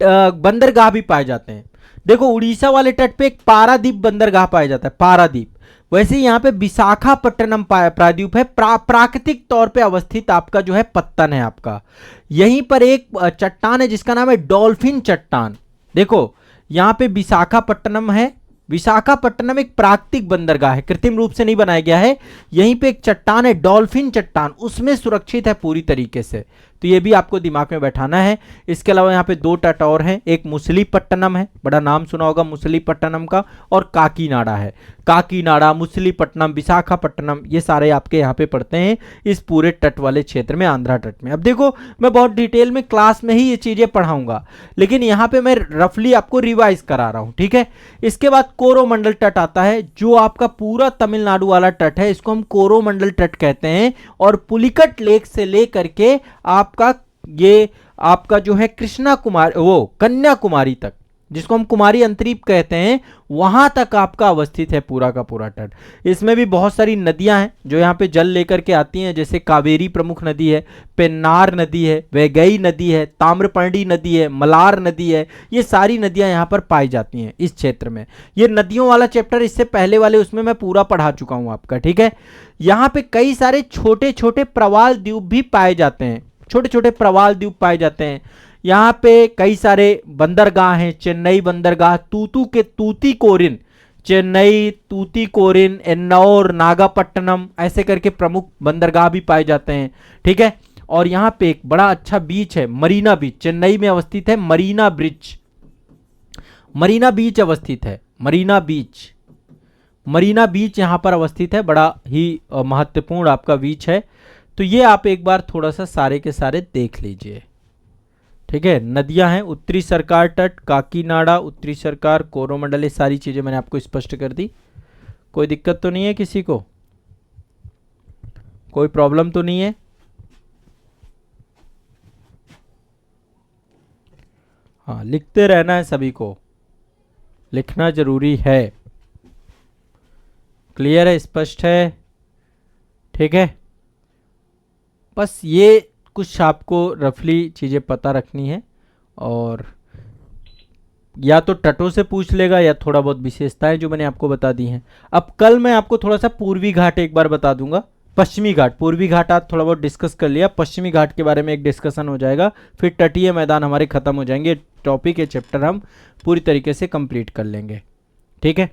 बंदरगाह भी पाए जाते हैं। देखो उड़ीसा वाले तट पे एक पारादीप बंदरगाह पाया जाता है, पारादीप। वैसे यहाँ पे विशाखापट्टनम प्रायद्वीप है, प्राकृतिक तौर पे अवस्थित आपका जो है पत्तन है आपका। यहीं पर एक चट्टान है जिसका नाम है डॉल्फिन चट्टान। देखो यहाँ पे विशाखापट्टनम है। विशाखापट्टनम एक प्राकृतिक बंदरगाह है, कृत्रिम रूप से नहीं बनाया गया है। यहीं पे एक चट्टान है डॉल्फिन चट्टान, उसमें सुरक्षित है पूरी तरीके से। तो ये भी आपको दिमाग में बैठाना है। इसके अलावा यहाँ पे 2 तट और हैं, एक मुसलीपट्टनम है, बड़ा नाम सुना होगा मुसलीपट्टनम का, और काकीनाडा है। काकीनाडा, मुसलीपट्टनम, विशाखापट्टनम, ये सारे आपके यहाँ पे पड़ते हैं इस पूरे तट वाले क्षेत्र में, आंध्रा तट में। अब देखो मैं बहुत डिटेल में क्लास में ही ये चीजें पढ़ाऊंगा, लेकिन यहाँ पे मैं रफली आपको रिवाइज करा रहा हूँ, ठीक है। इसके बाद कोरोमंडल तट आता है, जो आपका पूरा तमिलनाडु वाला तट है, इसको हम कोरोमंडल तट कहते हैं। और पुलिकट लेक से लेकर के आपका ये आपका जो है कृष्णा कुमार वो कन्याकुमारी तक, जिसको हम कुमारी अंतरीप कहते हैं, वहां तक आपका अवस्थित है पूरा का पूरा तट। इसमें भी बहुत सारी नदियां हैं जो यहाँ पे जल लेकर के आती हैं, जैसे कावेरी प्रमुख नदी है, पेन्नार नदी है, वैगई नदी है, ताम्रपर्णी नदी है, मलार नदी है। ये सारी नदियां यहाँ पर पाई जाती हैं इस क्षेत्र में। ये नदियों वाला चैप्टर इससे पहले वाले उसमें मैं पूरा पढ़ा चुका हूं आपका, ठीक है। यहाँ पे कई सारे छोटे छोटे प्रवाल द्वीप भी पाए जाते हैं, छोटे छोटे प्रवाल द्वीप पाए जाते हैं। यहाँ पे कई सारे बंदरगाह हैं, चेन्नई बंदरगाह, तूतीकोरिन, चेन्नई, तूतीकोरिन, एन्नौर, नागापट्टनम, ऐसे करके प्रमुख बंदरगाह भी पाए जाते हैं, ठीक है। और यहाँ पे एक बड़ा अच्छा बीच है, मरीना बीच, चेन्नई में अवस्थित है। मरीना बीच अवस्थित है, मरीना बीच यहाँ पर अवस्थित है, बड़ा ही महत्वपूर्ण आपका बीच है। तो ये आप एक बार थोड़ा सा सारे के सारे देख लीजिए, ठीक है। नदियां हैं, उत्तरी सरकार तट, काकीनाडा, उत्तरी सरकार, कोरोमंडल, ये सारी चीजें मैंने आपको स्पष्ट कर दी। कोई दिक्कत तो नहीं है किसी को, कोई प्रॉब्लम तो नहीं है? हाँ, लिखते रहना है, सभी को लिखना जरूरी है। क्लियर है, स्पष्ट है, ठीक है। बस ये कुछ आपको रफली चीज़ें पता रखनी है, और या तो तटों से पूछ लेगा या थोड़ा बहुत विशेषताएं जो मैंने आपको बता दी हैं। अब कल मैं आपको थोड़ा सा पूर्वी घाट एक बार बता दूंगा, पश्चिमी घाट, पूर्वी घाट आप थोड़ा बहुत डिस्कस कर लिया, पश्चिमी घाट के बारे में एक डिस्कशन हो जाएगा, फिर तटीय मैदान हमारे खत्म हो जाएंगे। टॉपिक ये चैप्टर हम पूरी तरीके से कंप्लीट कर लेंगे, ठीक है।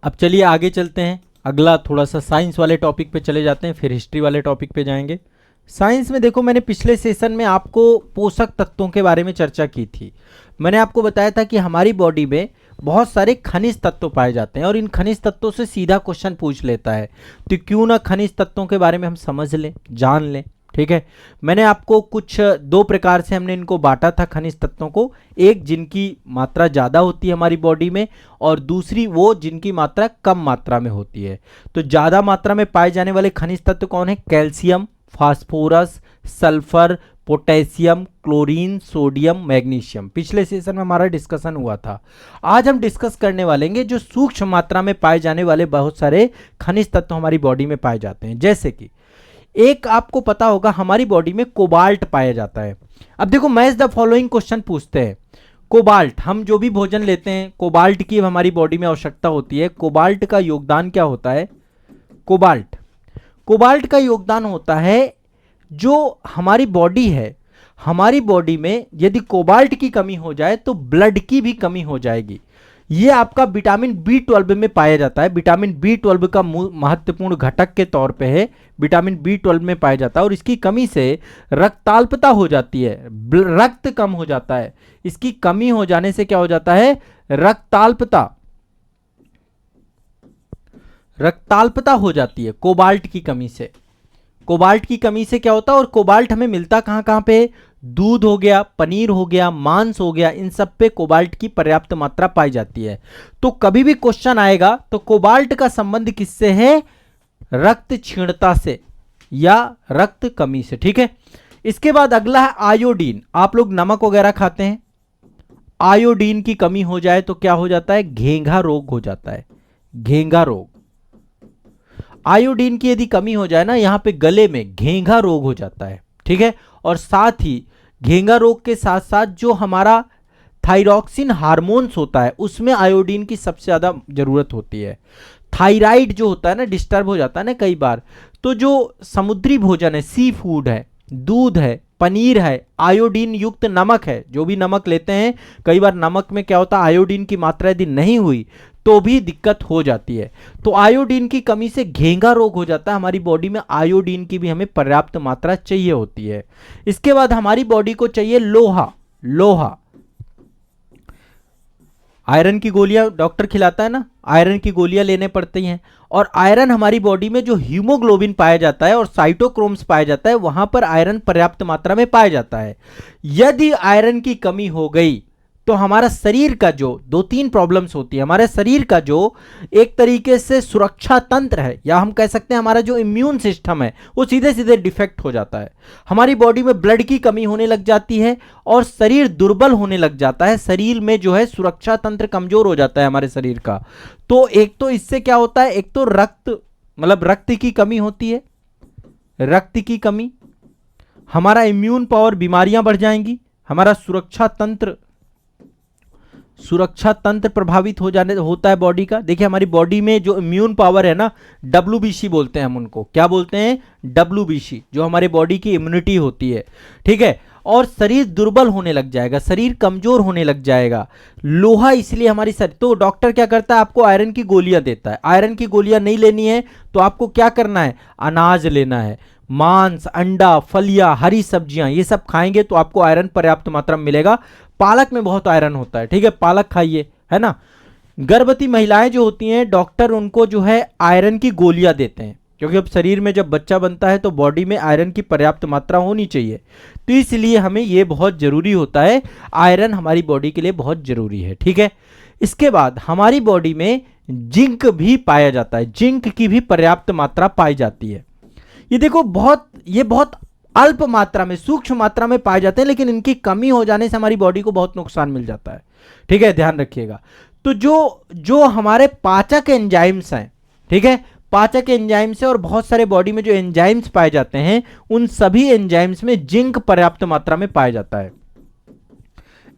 अब चलिए आगे चलते हैं, अगला थोड़ा सा साइंस वाले टॉपिक पे चले जाते हैं, फिर हिस्ट्री वाले टॉपिक पे जाएंगे। साइंस में देखो, मैंने पिछले सेशन में आपको पोषक तत्वों के बारे में चर्चा की थी। मैंने आपको बताया था कि हमारी बॉडी में बहुत सारे खनिज तत्व पाए जाते हैं, और इन खनिज तत्वों से सीधा क्वेश्चन पूछ लेता है, तो क्यों ना खनिज तत्वों के बारे में हम समझ लें, जान लें, ठीक है। मैंने आपको कुछ 2 प्रकार से हमने इनको बांटा था खनिज तत्वों को, एक जिनकी मात्रा ज़्यादा होती है हमारी बॉडी में, और दूसरी वो जिनकी मात्रा कम मात्रा में होती है। तो ज़्यादा मात्रा में पाए जाने वाले खनिज तत्व कौन है? Calcium, phosphorus, sulphur, potassium, chlorine, sodium, magnesium. पिछले सेशन में हमारा डिस्कशन हुआ था। आज हम डिस्कस करने वाले हैं जो सूक्ष्म मात्रा में पाए जाने वाले बहुत सारे खनिज तत्व हमारी बॉडी में पाए जाते हैं। जैसे कि एक आपको पता होगा, हमारी बॉडी में कोबाल्ट पाया जाता है। अब देखो, मैच द फॉलोइंग क्वेश्चन पूछते हैं। कोबाल्ट, हम जो भी भोजन लेते हैं, कोबाल्ट की हमारी बॉडी में आवश्यकता होती है। कोबाल्ट का योगदान क्या होता है? कोबाल्ट का योगदान होता है, जो हमारी बॉडी है, हमारी बॉडी में यदि कोबाल्ट की कमी हो जाए तो ब्लड की भी कमी हो जाएगी। ये आपका विटामिन B12 में पाया जाता है। विटामिन B12 का महत्वपूर्ण घटक के तौर पे है, विटामिन B12 में पाया जाता है, और इसकी कमी से रक्ताल्पता हो जाती है, रक्त कम हो जाता है। इसकी कमी हो जाने से क्या हो जाता है? रक्ताल्पता हो जाती है कोबाल्ट की कमी से। कोबाल्ट की कमी से क्या होता है? और कोबाल्ट हमें मिलता कहां कहां पे? दूध हो गया, पनीर हो गया, मांस हो गया, इन सब पे कोबाल्ट की पर्याप्त मात्रा पाई जाती है। तो कभी भी क्वेश्चन आएगा तो कोबाल्ट का संबंध किससे है? रक्त क्षीणता से या रक्त कमी से, ठीक है। इसके बाद अगला है आयोडीन। आप लोग नमक वगैरह खाते हैं, आयोडीन की कमी हो जाए तो क्या हो जाता है? घेंघा रोग हो जाता है, घेंघा रोग। आयोडीन की यदि कमी हो जाए ना, यहां पे गले में घेंघा रोग हो जाता है, ठीक है। और साथ ही घेंघा रोग के साथ साथ जो हमारा थायरॉक्सिन हार्मोन्स होता है, उसमें आयोडीन की सबसे ज्यादा जरूरत होती है। थायराइड जो होता है ना, डिस्टर्ब हो जाता है ना कई बार। तो जो समुद्री भोजन है, सी फूड है, दूध है, पनीर है, आयोडीन युक्त नमक है, जो भी नमक लेते हैं, कई बार नमक में क्या होता है? आयोडीन की मात्रा यदि नहीं हुई तो भी दिक्कत हो जाती है। तो आयोडीन की कमी से घेंगा रोग हो जाता है। हमारी बॉडी में आयोडीन की भी हमें पर्याप्त मात्रा चाहिए होती है। इसके बाद हमारी बॉडी को चाहिए लोहा। लोहा, आयरन की गोलियां डॉक्टर खिलाता है ना, आयरन की गोलियां लेने पड़ती हैं। और आयरन हमारी बॉडी में जो हीमोग्लोबिन पाया जाता है और साइटोक्रोम्स पाया जाता है, वहां पर आयरन पर्याप्त मात्रा में पाया जाता है। यदि आयरन की कमी हो गई तो हमारा शरीर का जो 2-3 प्रॉब्लम्स होती है, हमारे शरीर का जो एक तरीके से सुरक्षा तंत्र है, या हम कह सकते हैं हमारा जो इम्यून सिस्टम है, वो सीधे सीधे डिफेक्ट हो जाता है। हमारी बॉडी में ब्लड की कमी होने लग जाती है और शरीर दुर्बल होने लग जाता है। शरीर में जो है सुरक्षा तंत्र कमजोर हो जाता है हमारे शरीर का। तो एक तो इससे क्या होता है, एक तो रक्त की कमी होती है। रक्त की कमी, हमारा इम्यून पावर, बीमारियां बढ़ जाएंगी, हमारा सुरक्षा तंत्र प्रभावित होता है बॉडी का। देखिए हमारी बॉडी में जो इम्यून पावर है ना, WBC बोलते हैं हम उनको। क्या बोलते हैं? WBC, जो हमारे बॉडी की इम्यूनिटी होती है, ठीक है। और शरीर दुर्बल होने लग जाएगा, शरीर कमजोर होने लग जाएगा। लोहा इसलिए हमारी तो डॉक्टर क्या करता है, आपको आयरन की गोलियां देता है। आयरन की गोलियां नहीं लेनी है तो आपको क्या करना है, अनाज लेना है। मांस, अंडा, फलियां, हरी सब्जियां, ये सब खाएंगे तो आपको आयरन पर्याप्त मात्रा में मिलेगा। पालक में बहुत आयरन होता है, ठीक है, पालक खाइए, है ना। गर्भवती महिलाएं जो होती हैं, डॉक्टर उनको जो है आयरन की गोलियां देते हैं, क्योंकि अब शरीर में जब बच्चा बनता है तो बॉडी में आयरन की पर्याप्त मात्रा होनी चाहिए। तो इसलिए हमें ये बहुत जरूरी होता है, आयरन हमारी बॉडी के लिए बहुत जरूरी है, ठीक है। इसके बाद हमारी बॉडी में जिंक भी पाया जाता है, जिंक की भी पर्याप्त मात्रा पाई जाती है। ये देखो ये बहुत अल्प मात्रा में, सूक्ष्म मात्रा में पाए जाते हैं, लेकिन इनकी कमी हो जाने से हमारी बॉडी को बहुत नुकसान मिल जाता है, ठीक है, ध्यान रखिएगा। तो जो हमारे पाचक एंजाइम्स हैं, ठीक है, पाचक एंजाइम्स है और बहुत सारे बॉडी में जो एंजाइम्स पाए जाते हैं, उन सभी एंजाइम्स में जिंक पर्याप्त मात्रा में पाया जाता है।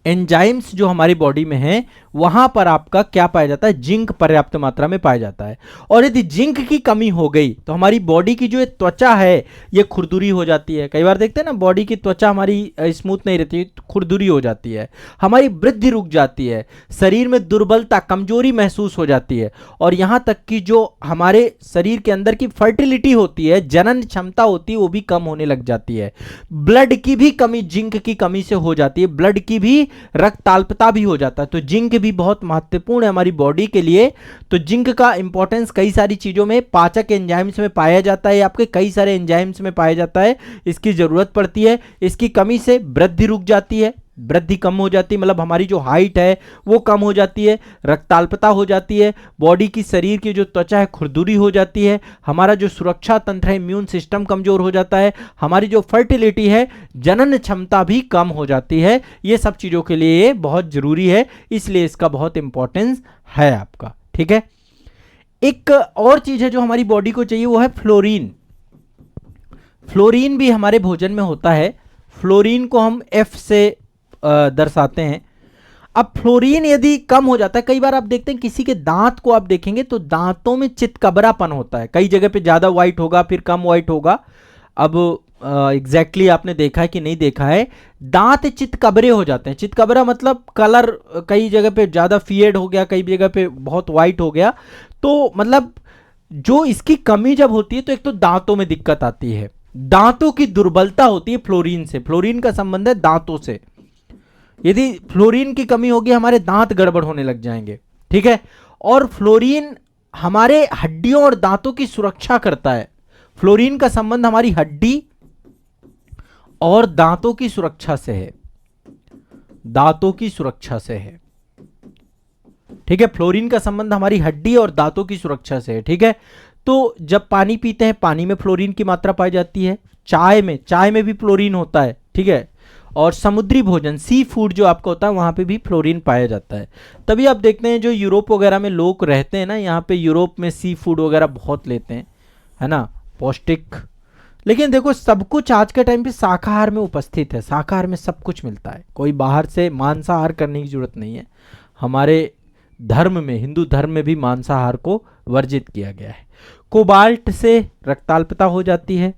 एंजाइम्स जो हमारी बॉडी में हैं, वहां पर आपका क्या पाया जाता है, जिंक पर्याप्त मात्रा में पाया जाता है। और यदि जिंक की कमी हो गई तो हमारी बॉडी की जो त्वचा है, ये खुरदुरी हो जाती है। कई बार देखते हैं ना, बॉडी की त्वचा हमारी स्मूथ नहीं रहती, खुरदुरी हो जाती है, हमारी वृद्धि रुक जाती है, शरीर में दुर्बलता, कमजोरी महसूस हो जाती है। और यहां तक कि जो हमारे शरीर के अंदर की फर्टिलिटी होती है, जनन क्षमता होती है, वो भी कम होने लग जाती है। ब्लड की भी कमी जिंक की कमी से हो जाती है, ब्लड की भी रक्ताल्पता भी हो जाता है। तो जिंक भी बहुत महत्वपूर्ण है हमारी बॉडी के लिए। तो जिंक का इंपॉर्टेंस कई सारी चीजों में, पाचक एंजाइम्स में पाया जाता है, आपके कई सारे एंजाइम्स में पाया जाता है, इसकी जरूरत पड़ती है। इसकी कमी से वृद्धि रुक जाती है, वृद्धि कम हो जाती है, मतलब हमारी जो हाइट है वो कम हो जाती है, रक्ताल्पता हो जाती है, बॉडी की, शरीर की जो त्वचा है खुरदुरी हो जाती है, हमारा जो सुरक्षा तंत्र है, इम्यून सिस्टम कमजोर हो जाता है, हमारी जो फर्टिलिटी है, जनन क्षमता भी कम हो जाती है। ये सब चीजों के लिए बहुत जरूरी है, इसलिए इसका बहुत इंपॉर्टेंस है आपका, ठीक है। एक और चीज है जो हमारी बॉडी को चाहिए, वो है फ्लोरीन। फ्लोरीन भी हमारे भोजन में होता है। फ्लोरीन को हम F से दर्शाते हैं। अब फ्लोरीन यदि कम हो जाता है, कई बार आप देखते हैं किसी के दांत को आप देखेंगे तो दांतों में चितकबरापन होता है, कई जगह पे ज्यादा व्हाइट होगा, फिर कम व्हाइट होगा। अब एग्जैक्टली आपने देखा है कि नहीं देखा है, दांत चितकबरे हो जाते हैं। चितकबरा मतलब कलर कई जगह पे ज्यादा फेड हो गया, कई जगह पे बहुत व्हाइट हो गया। तो मतलब जो इसकी कमी जब होती है तो एक तो दांतों में दिक्कत आती है, दांतों की दुर्बलता होती है फ्लोरीन से। फ्लोरीन का संबंध है दांतों से। यदि फ्लोरीन की कमी होगी, हमारे दांत गड़बड़ होने लग जाएंगे, ठीक है। और फ्लोरीन हमारे हड्डियों और दांतों की सुरक्षा करता है। फ्लोरीन का संबंध हमारी हड्डी और दांतों की सुरक्षा से है, दांतों की सुरक्षा से है, ठीक है। फ्लोरीन का संबंध हमारी हड्डी और दांतों की सुरक्षा से है, ठीक है। तो जब पानी पीते हैं, पानी में फ्लोरीन की मात्रा पाई जाती है। चाय में भी फ्लोरीन होता है, ठीक है। और समुद्री भोजन, सी फूड जो आपका होता है, वहां पे भी फ्लोरीन पाया जाता है। तभी आप देखते हैं जो यूरोप वगैरह में लोग रहते हैं ना, यहाँ पे यूरोप में सी फूड वगैरह बहुत लेते हैं, है ना, पौष्टिक। लेकिन देखो सब कुछ आज के टाइम पे शाकाहार में उपस्थित है, शाकाहार में सब कुछ मिलता है, कोई बाहर से मांसाहार करने की जरूरत नहीं है। हमारे धर्म में, हिंदू धर्म में भी मांसाहार को वर्जित किया गया है। कोबाल्ट से रक्ताल्पता हो जाती है,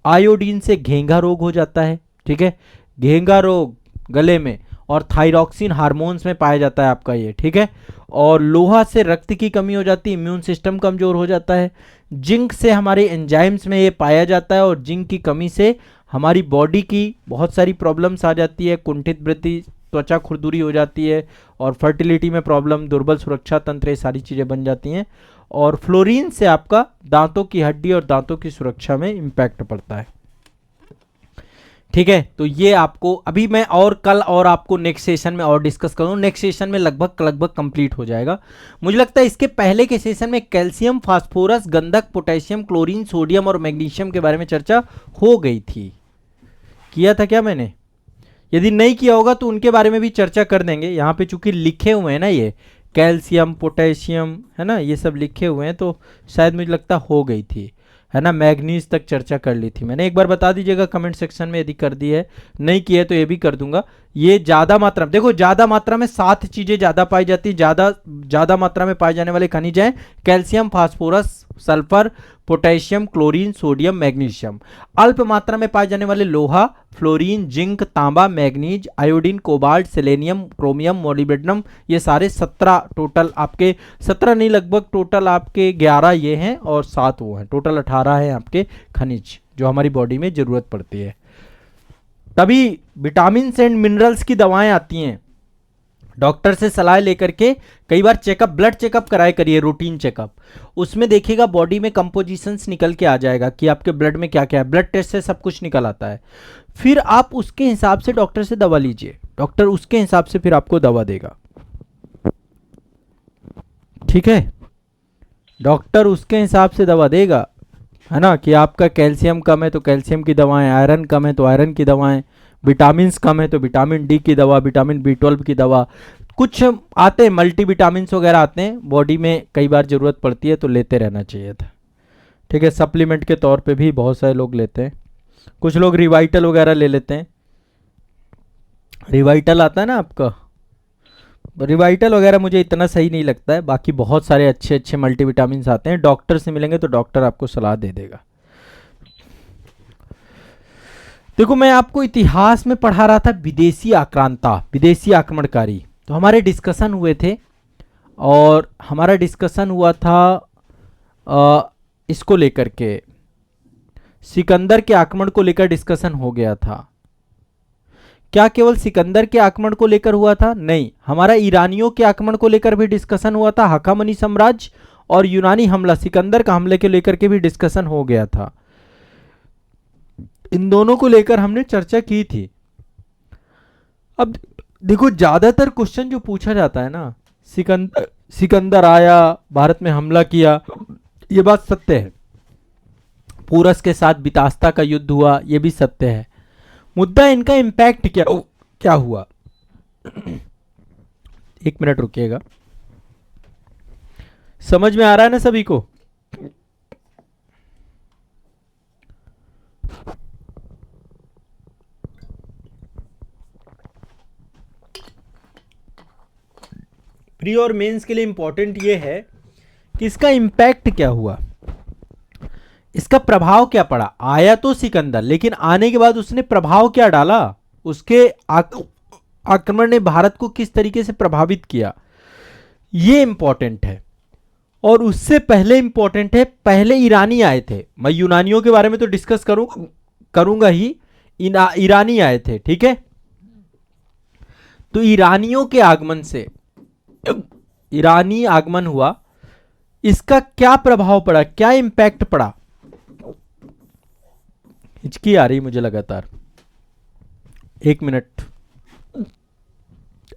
आयोडीन से घेंघा रोग हो जाता है, ठीक है, घेंघा रोग गले में, और थायरॉक्सिन हार्मोन्स में पाया जाता है आपका ये, ठीक है। और लोहा से रक्त की कमी हो जाती है, इम्यून सिस्टम कमजोर हो जाता है। जिंक से हमारे एंजाइम्स में ये पाया जाता है, और जिंक की कमी से हमारी बॉडी की बहुत सारी प्रॉब्लम्स आ जाती है, कुंठित वृद्धि, त्वचा खुरदुरी हो जाती है, और फर्टिलिटी में प्रॉब्लम, दुर्बल सुरक्षा तंत्र, ये सारी चीज़ें बन जाती हैं। और फ्लोरीन से आपका दांतों की हड्डी और दांतों की सुरक्षा में इम्पैक्ट पड़ता है, ठीक है। तो ये आपको अभी मैं और कल और आपको नेक्स्ट सेशन में और डिस्कस करूँ, नेक्स्ट सेशन में लगभग कंप्लीट हो जाएगा। मुझे लगता है इसके पहले के सेशन में कैल्शियम, फास्फोरस, गंधक, पोटेशियम, क्लोरीन, सोडियम और मैग्नीशियम के बारे में चर्चा हो गई थी। किया था क्या मैंने? यदि नहीं किया होगा तो उनके बारे में भी चर्चा कर देंगे। यहाँ पे चूंकि लिखे हुए हैं ना, ये कैल्शियम, पोटेशियम, है ना, ये सब लिखे हुए हैं, तो शायद मुझे लगता हो गई थी, है ना। मैग्नीज तक चर्चा कर ली थी मैंने। एक बार बता दीजिएगा कमेंट सेक्शन में यदि कर दी है, नहीं की है तो ये भी कर दूंगा। ये ज़्यादा मात्रा में, देखो ज़्यादा मात्रा में 7 चीज़ें ज़्यादा पाई जाती, ज़्यादा मात्रा में पाए जाने वाले खनिज हैं calcium, phosphorus, sulphur, potassium, chlorine, sodium, magnesium. अल्प मात्रा में पाए जाने वाले लोहा, फ्लोरीन, जिंक, तांबा, manganese, iodine, cobalt, selenium, chromium, molybdenum, ये सारे 17 टोटल आपके, 17 नहीं लगभग टोटल आपके 11 ये हैं और 7 वो हैं, टोटल 18 हैं आपके खनिज जो हमारी बॉडी में जरूरत पड़ती है। तभी विटामिन एंड मिनरल्स की दवाएं आती हैं। डॉक्टर से सलाह लेकर के कई बार चेकअप, ब्लड चेकअप कराए करिए, रूटीन चेकअप। उसमें देखिएगा बॉडी में कंपोजिशंस निकल के आ जाएगा कि आपके ब्लड में क्या क्या है। ब्लड टेस्ट से सब कुछ निकल आता है। फिर आप उसके हिसाब से डॉक्टर से दवा लीजिए, डॉक्टर उसके हिसाब से फिर आपको दवा देगा, ठीक है। डॉक्टर उसके हिसाब से दवा देगा, है ना, कि आपका कैल्शियम कम है तो कैल्शियम की दवाएं, आयरन कम है तो आयरन की दवाएं, विटामिन कम है तो विटामिन डी की दवा, विटामिन B12 की दवा, कुछ आते हैं मल्टी विटामिन्स वगैरह आते हैं, बॉडी में कई बार ज़रूरत पड़ती है तो लेते रहना चाहिए था, ठीक है। सप्लीमेंट के तौर पे भी बहुत सारे लोग लेते हैं, कुछ लोग रिवाइटल वगैरह ले लेते हैं। रिवाइटल आता है ना आपका, रिवाइटल वगैरह मुझे इतना सही नहीं लगता है, बाकी बहुत सारे अच्छे अच्छे मल्टीविटामिन आते हैं। डॉक्टर से मिलेंगे तो डॉक्टर आपको सलाह दे देगा। देखो मैं आपको इतिहास में पढ़ा रहा था विदेशी आक्रांता, विदेशी आक्रमणकारी, तो हमारे डिस्कशन हुए थे, और हमारा डिस्कशन हुआ था इसको लेकर के, सिकंदर के आक्रमण को लेकर डिस्कशन हो गया था। क्या केवल सिकंदर के आक्रमण को लेकर हुआ था? नहीं, हमारा ईरानियों के आक्रमण को लेकर भी डिस्कशन हुआ था, हखामनी साम्राज्य और यूनानी हमला, सिकंदर का हमले के लेकर के भी डिस्कशन हो गया था। इन दोनों को लेकर हमने चर्चा की थी। अब देखो ज्यादातर क्वेश्चन जो पूछा जाता है ना, सिकंदर आया, भारत में हमला किया, ये बात सत्य है। पूरस के साथ बितास्ता का युद्ध हुआ, ये भी सत्य है। मुद्दा इनका इंपैक्ट क्या हुआ। एक मिनट रुकिएगा, समझ में आ रहा है ना सभी को? प्री और मेंस के लिए इंपॉर्टेंट ये है कि इसका इंपैक्ट क्या हुआ, इसका प्रभाव क्या पड़ा। आया तो सिकंदर, लेकिन आने के बाद उसने प्रभाव क्या डाला, उसके आक्रमण ने भारत को किस तरीके से प्रभावित किया, ये इंपॉर्टेंट है। और उससे पहले इंपॉर्टेंट है, पहले ईरानी आए थे। मैं यूनानियों के बारे में तो डिस्कस करूंगा ही, ईरानी आए थे, ठीक है। तो ईरानियों के आगमन से, ईरानी आगमन हुआ, इसका क्या प्रभाव पड़ा, क्या इंपैक्ट पड़ा। हिचकी आ रही मुझे लगातार, एक मिनट,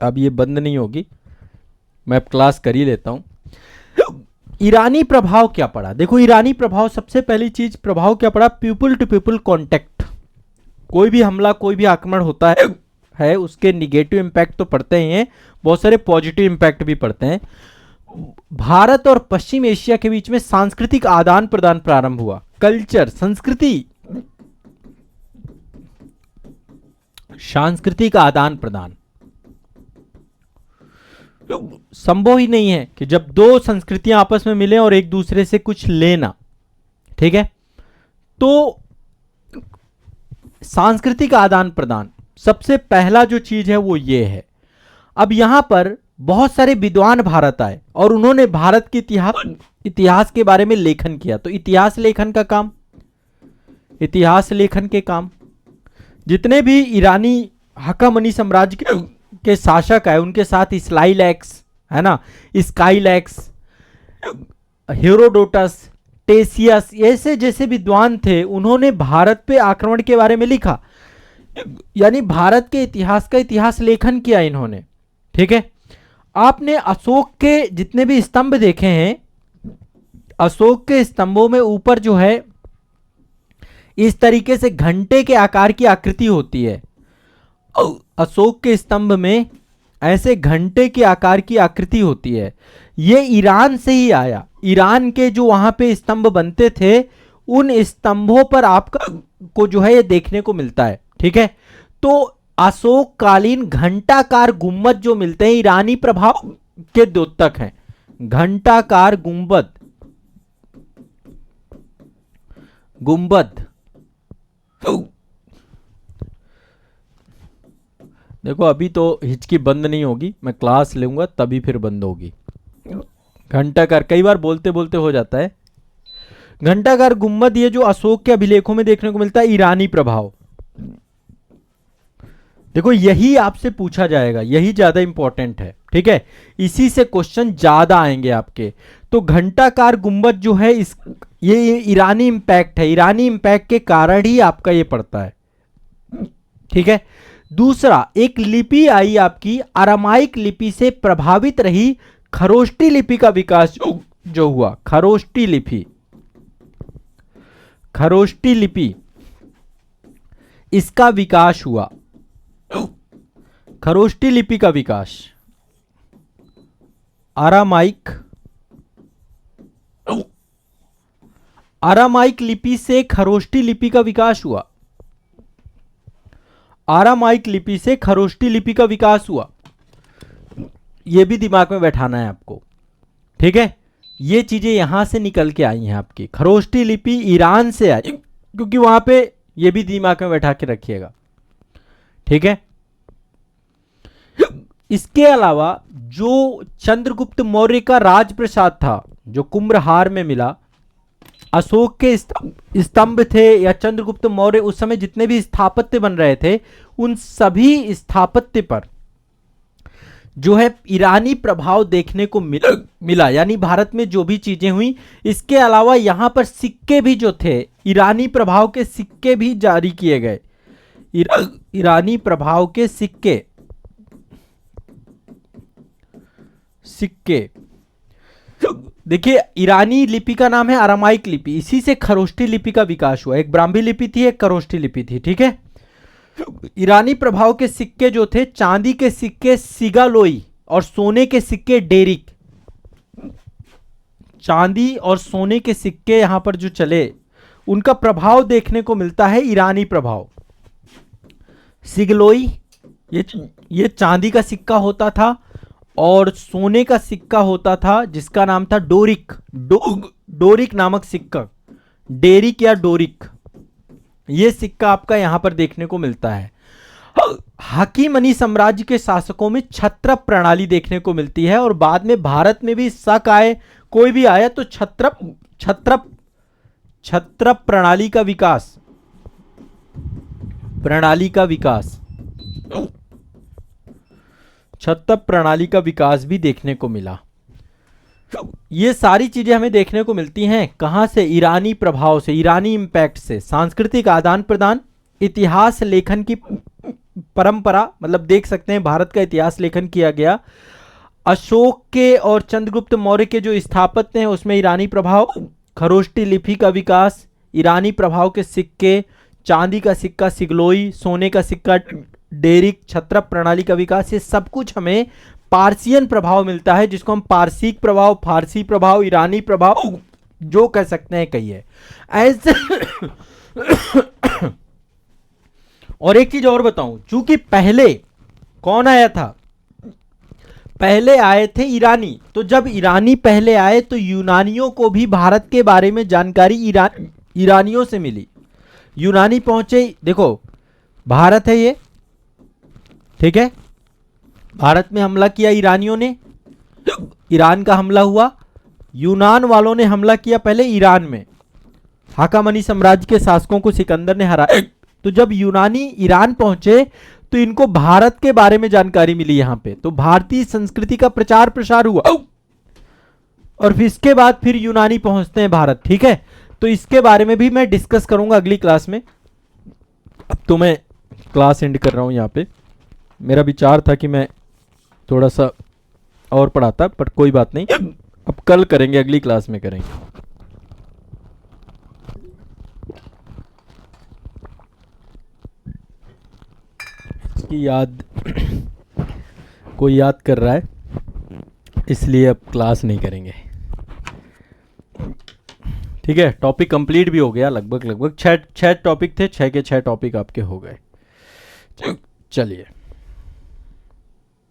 अब ये बंद नहीं होगी, मैं अब क्लास कर ही लेता हूं। ईरानी प्रभाव क्या पड़ा, देखो ईरानी प्रभाव, सबसे पहली चीज प्रभाव क्या पड़ा, पीपल टू पीपल कांटेक्ट। कोई भी हमला, कोई भी आक्रमण होता है उसके निगेटिव इंपैक्ट तो पड़ते ही हैं, बहुत सारे पॉजिटिव इंपैक्ट भी पड़ते हैं। भारत और पश्चिम एशिया के बीच में सांस्कृतिक आदान प्रदान प्रारंभ हुआ। कल्चर, संस्कृति, सांस्कृतिक आदान प्रदान संभव ही नहीं है कि जब दो संस्कृतियां आपस में मिले और एक दूसरे से कुछ लेना, ठीक है। तो सांस्कृतिक आदान प्रदान, सबसे पहला जो चीज है वो ये है। अब यहां पर बहुत सारे विद्वान भारत आए और उन्होंने भारत के इतिहास के बारे में लेखन किया। तो इतिहास लेखन का काम, इतिहास लेखन के काम, जितने भी ईरानी हक्कामनी साम्राज्य के शासक है उनके साथ स्लाइलैक्स है ना, स्काइलैक्स, हेरोडोटस, टेसियस, ऐसे जैसे विद्वान थे, उन्होंने भारत पे आक्रमण के बारे में लिखा, यानी भारत के इतिहास का इतिहास लेखन किया इन्होंने। ठीक है, आपने अशोक के जितने भी स्तंभ देखे हैं, अशोक के स्तंभों में ऊपर जो है इस तरीके से घंटे के आकार की आकृति होती है। अशोक के स्तंभ में ऐसे घंटे के आकार की आकृति होती है। ये ईरान से ही आया। ईरान के जो वहां पे स्तंभ बनते थे उन स्तंभों पर आपका को जो है ये देखने को मिलता है। ठीक है, तो अशोक कालीन घंटाकार गुंबद जो मिलते हैं ईरानी प्रभाव के द्योतक हैं। घंटाकार गुंबद, गुंबद देखो अभी तो हिचकी बंद नहीं होगी, मैं क्लास लूंगा तभी फिर बंद होगी। घंटाकार कई बार बोलते बोलते हो जाता है। घंटाकार गुंबद ये जो अशोक के अभिलेखों में देखने को मिलता है, ईरानी प्रभाव। देखो यही आपसे पूछा जाएगा, यही ज्यादा इंपॉर्टेंट है। ठीक है, इसी से क्वेश्चन ज्यादा आएंगे आपके। तो घंटाकार गुंबद जो है ये ईरानी इंपैक्ट है, ईरानी इंपैक्ट के कारण ही आपका ये पड़ता है। ठीक है, दूसरा एक लिपि आई आपकी, अरामाइक लिपि से प्रभावित रही खरोष्टी लिपि का विकास जो हुआ। खरोष्टी लिपि, खरोष्टी लिपि इसका विकास हुआ। खरोष्टी लिपि का विकास, अरामाइक, अरामाइक लिपि से खरोष्टी लिपि का विकास हुआ। अरामाइक लिपि से खरोष्टी लिपि का विकास हुआ। यह भी दिमाग में बैठाना है आपको। ठीक है, ये चीजें यहां से निकल के आई हैं आपकी। खरोष्टी लिपि ईरान से आई, क्योंकि वहां पे ये भी दिमाग में बैठा के रखिएगा। ठीक है, इसके अलावा जो चंद्रगुप्त मौर्य का राजप्रसाद था जो कुम्भहार में मिला, अशोक के स्तंभ थे या चंद्रगुप्त मौर्य उस समय जितने भी स्थापत्य बन रहे थे उन सभी स्थापत्य पर जो है ईरानी प्रभाव देखने को मिला। यानी भारत में जो भी चीजें हुई, इसके अलावा यहां पर सिक्के भी जो थे ईरानी प्रभाव के सिक्के भी जारी किए गए। ईरानी प्रभाव के सिक्के, सिक्के देखिए, ईरानी लिपि का नाम है अरामाइक लिपि, इसी से खरोष्टी लिपि का विकास हुआ। एक ब्राह्मी लिपि थी, एक खरोष्टी लिपि थी। ठीक है, ईरानी प्रभाव के सिक्के जो थे, चांदी के सिक्के सिगालोई और सोने के सिक्के डेरिक। चांदी और सोने के सिक्के यहां पर जो चले उनका प्रभाव देखने को मिलता है, ईरानी प्रभाव। सिगलोई ये चांदी का सिक्का होता था और सोने का सिक्का होता था जिसका नाम था डोरिक। डोरिक नामक सिक्का, डेरिक या डोरिक, यह सिक्का आपका यहां पर देखने को मिलता है। हकीमनी साम्राज्य के शासकों में छत्रप प्रणाली देखने को मिलती है और बाद में भारत में भी शक आए, कोई भी आया तो छत्रप प्रणाली का विकास, प्रणाली का विकास, छत्रप प्रणाली का विकास भी देखने को मिला। ये सारी चीजें हमें देखने को मिलती हैं कहां से? ईरानी प्रभाव से, ईरानी इंपैक्ट से। सांस्कृतिक आदान प्रदान, इतिहास लेखन की परंपरा, मतलब देख सकते हैं भारत का इतिहास लेखन किया गया। अशोक के और चंद्रगुप्त मौर्य के जो स्थापत्य हैं उसमें ईरानी प्रभाव, खरोष्टी लिपि का विकास, ईरानी प्रभाव के सिक्के, चांदी का सिक्का सिगलोई, सोने का सिक्का डेरिक, छत्रप प्रणाली का विकास, ये सब कुछ हमें पारसियन प्रभाव मिलता है, जिसको हम पारसिक प्रभाव, फारसी प्रभाव, ईरानी प्रभाव जो कह सकते हैं कहिए ऐसे। और एक चीज और बताऊं, चूंकि पहले कौन आया था? पहले आए थे ईरानी। तो जब ईरानी पहले आए तो यूनानियों को भी भारत के बारे में जानकारी ईरानियों से मिली। यूनानी पहुंचे, देखो भारत है ये, ठीक है। भारत में हमला किया ईरानियों ने, ईरान का हमला हुआ। यूनान वालों ने हमला किया पहले ईरान में, हाकामनी साम्राज्य के शासकों को सिकंदर ने हराया। तो जब यूनानी ईरान पहुंचे तो इनको भारत के बारे में जानकारी मिली यहां पे, तो भारतीय संस्कृति का प्रचार प्रसार हुआ। और फिर इसके बाद फिर यूनानी पहुंचते हैं भारत, ठीक है। तो इसके बारे में भी मैं डिस्कस करूंगा अगली क्लास में। अब तो मैं क्लास एंड कर रहा हूं यहां पे। मेरा विचार था कि मैं थोड़ा सा और पढ़ाता, पर कोई बात नहीं, अब कल करेंगे, अगली क्लास में करेंगे। इसकी याद कोई याद कर रहा है, इसलिए अब क्लास नहीं करेंगे, ठीक है। टॉपिक कंप्लीट भी हो गया, लगभग छह टॉपिक थे, 6 के 6 टॉपिक आपके हो गए। चलिए।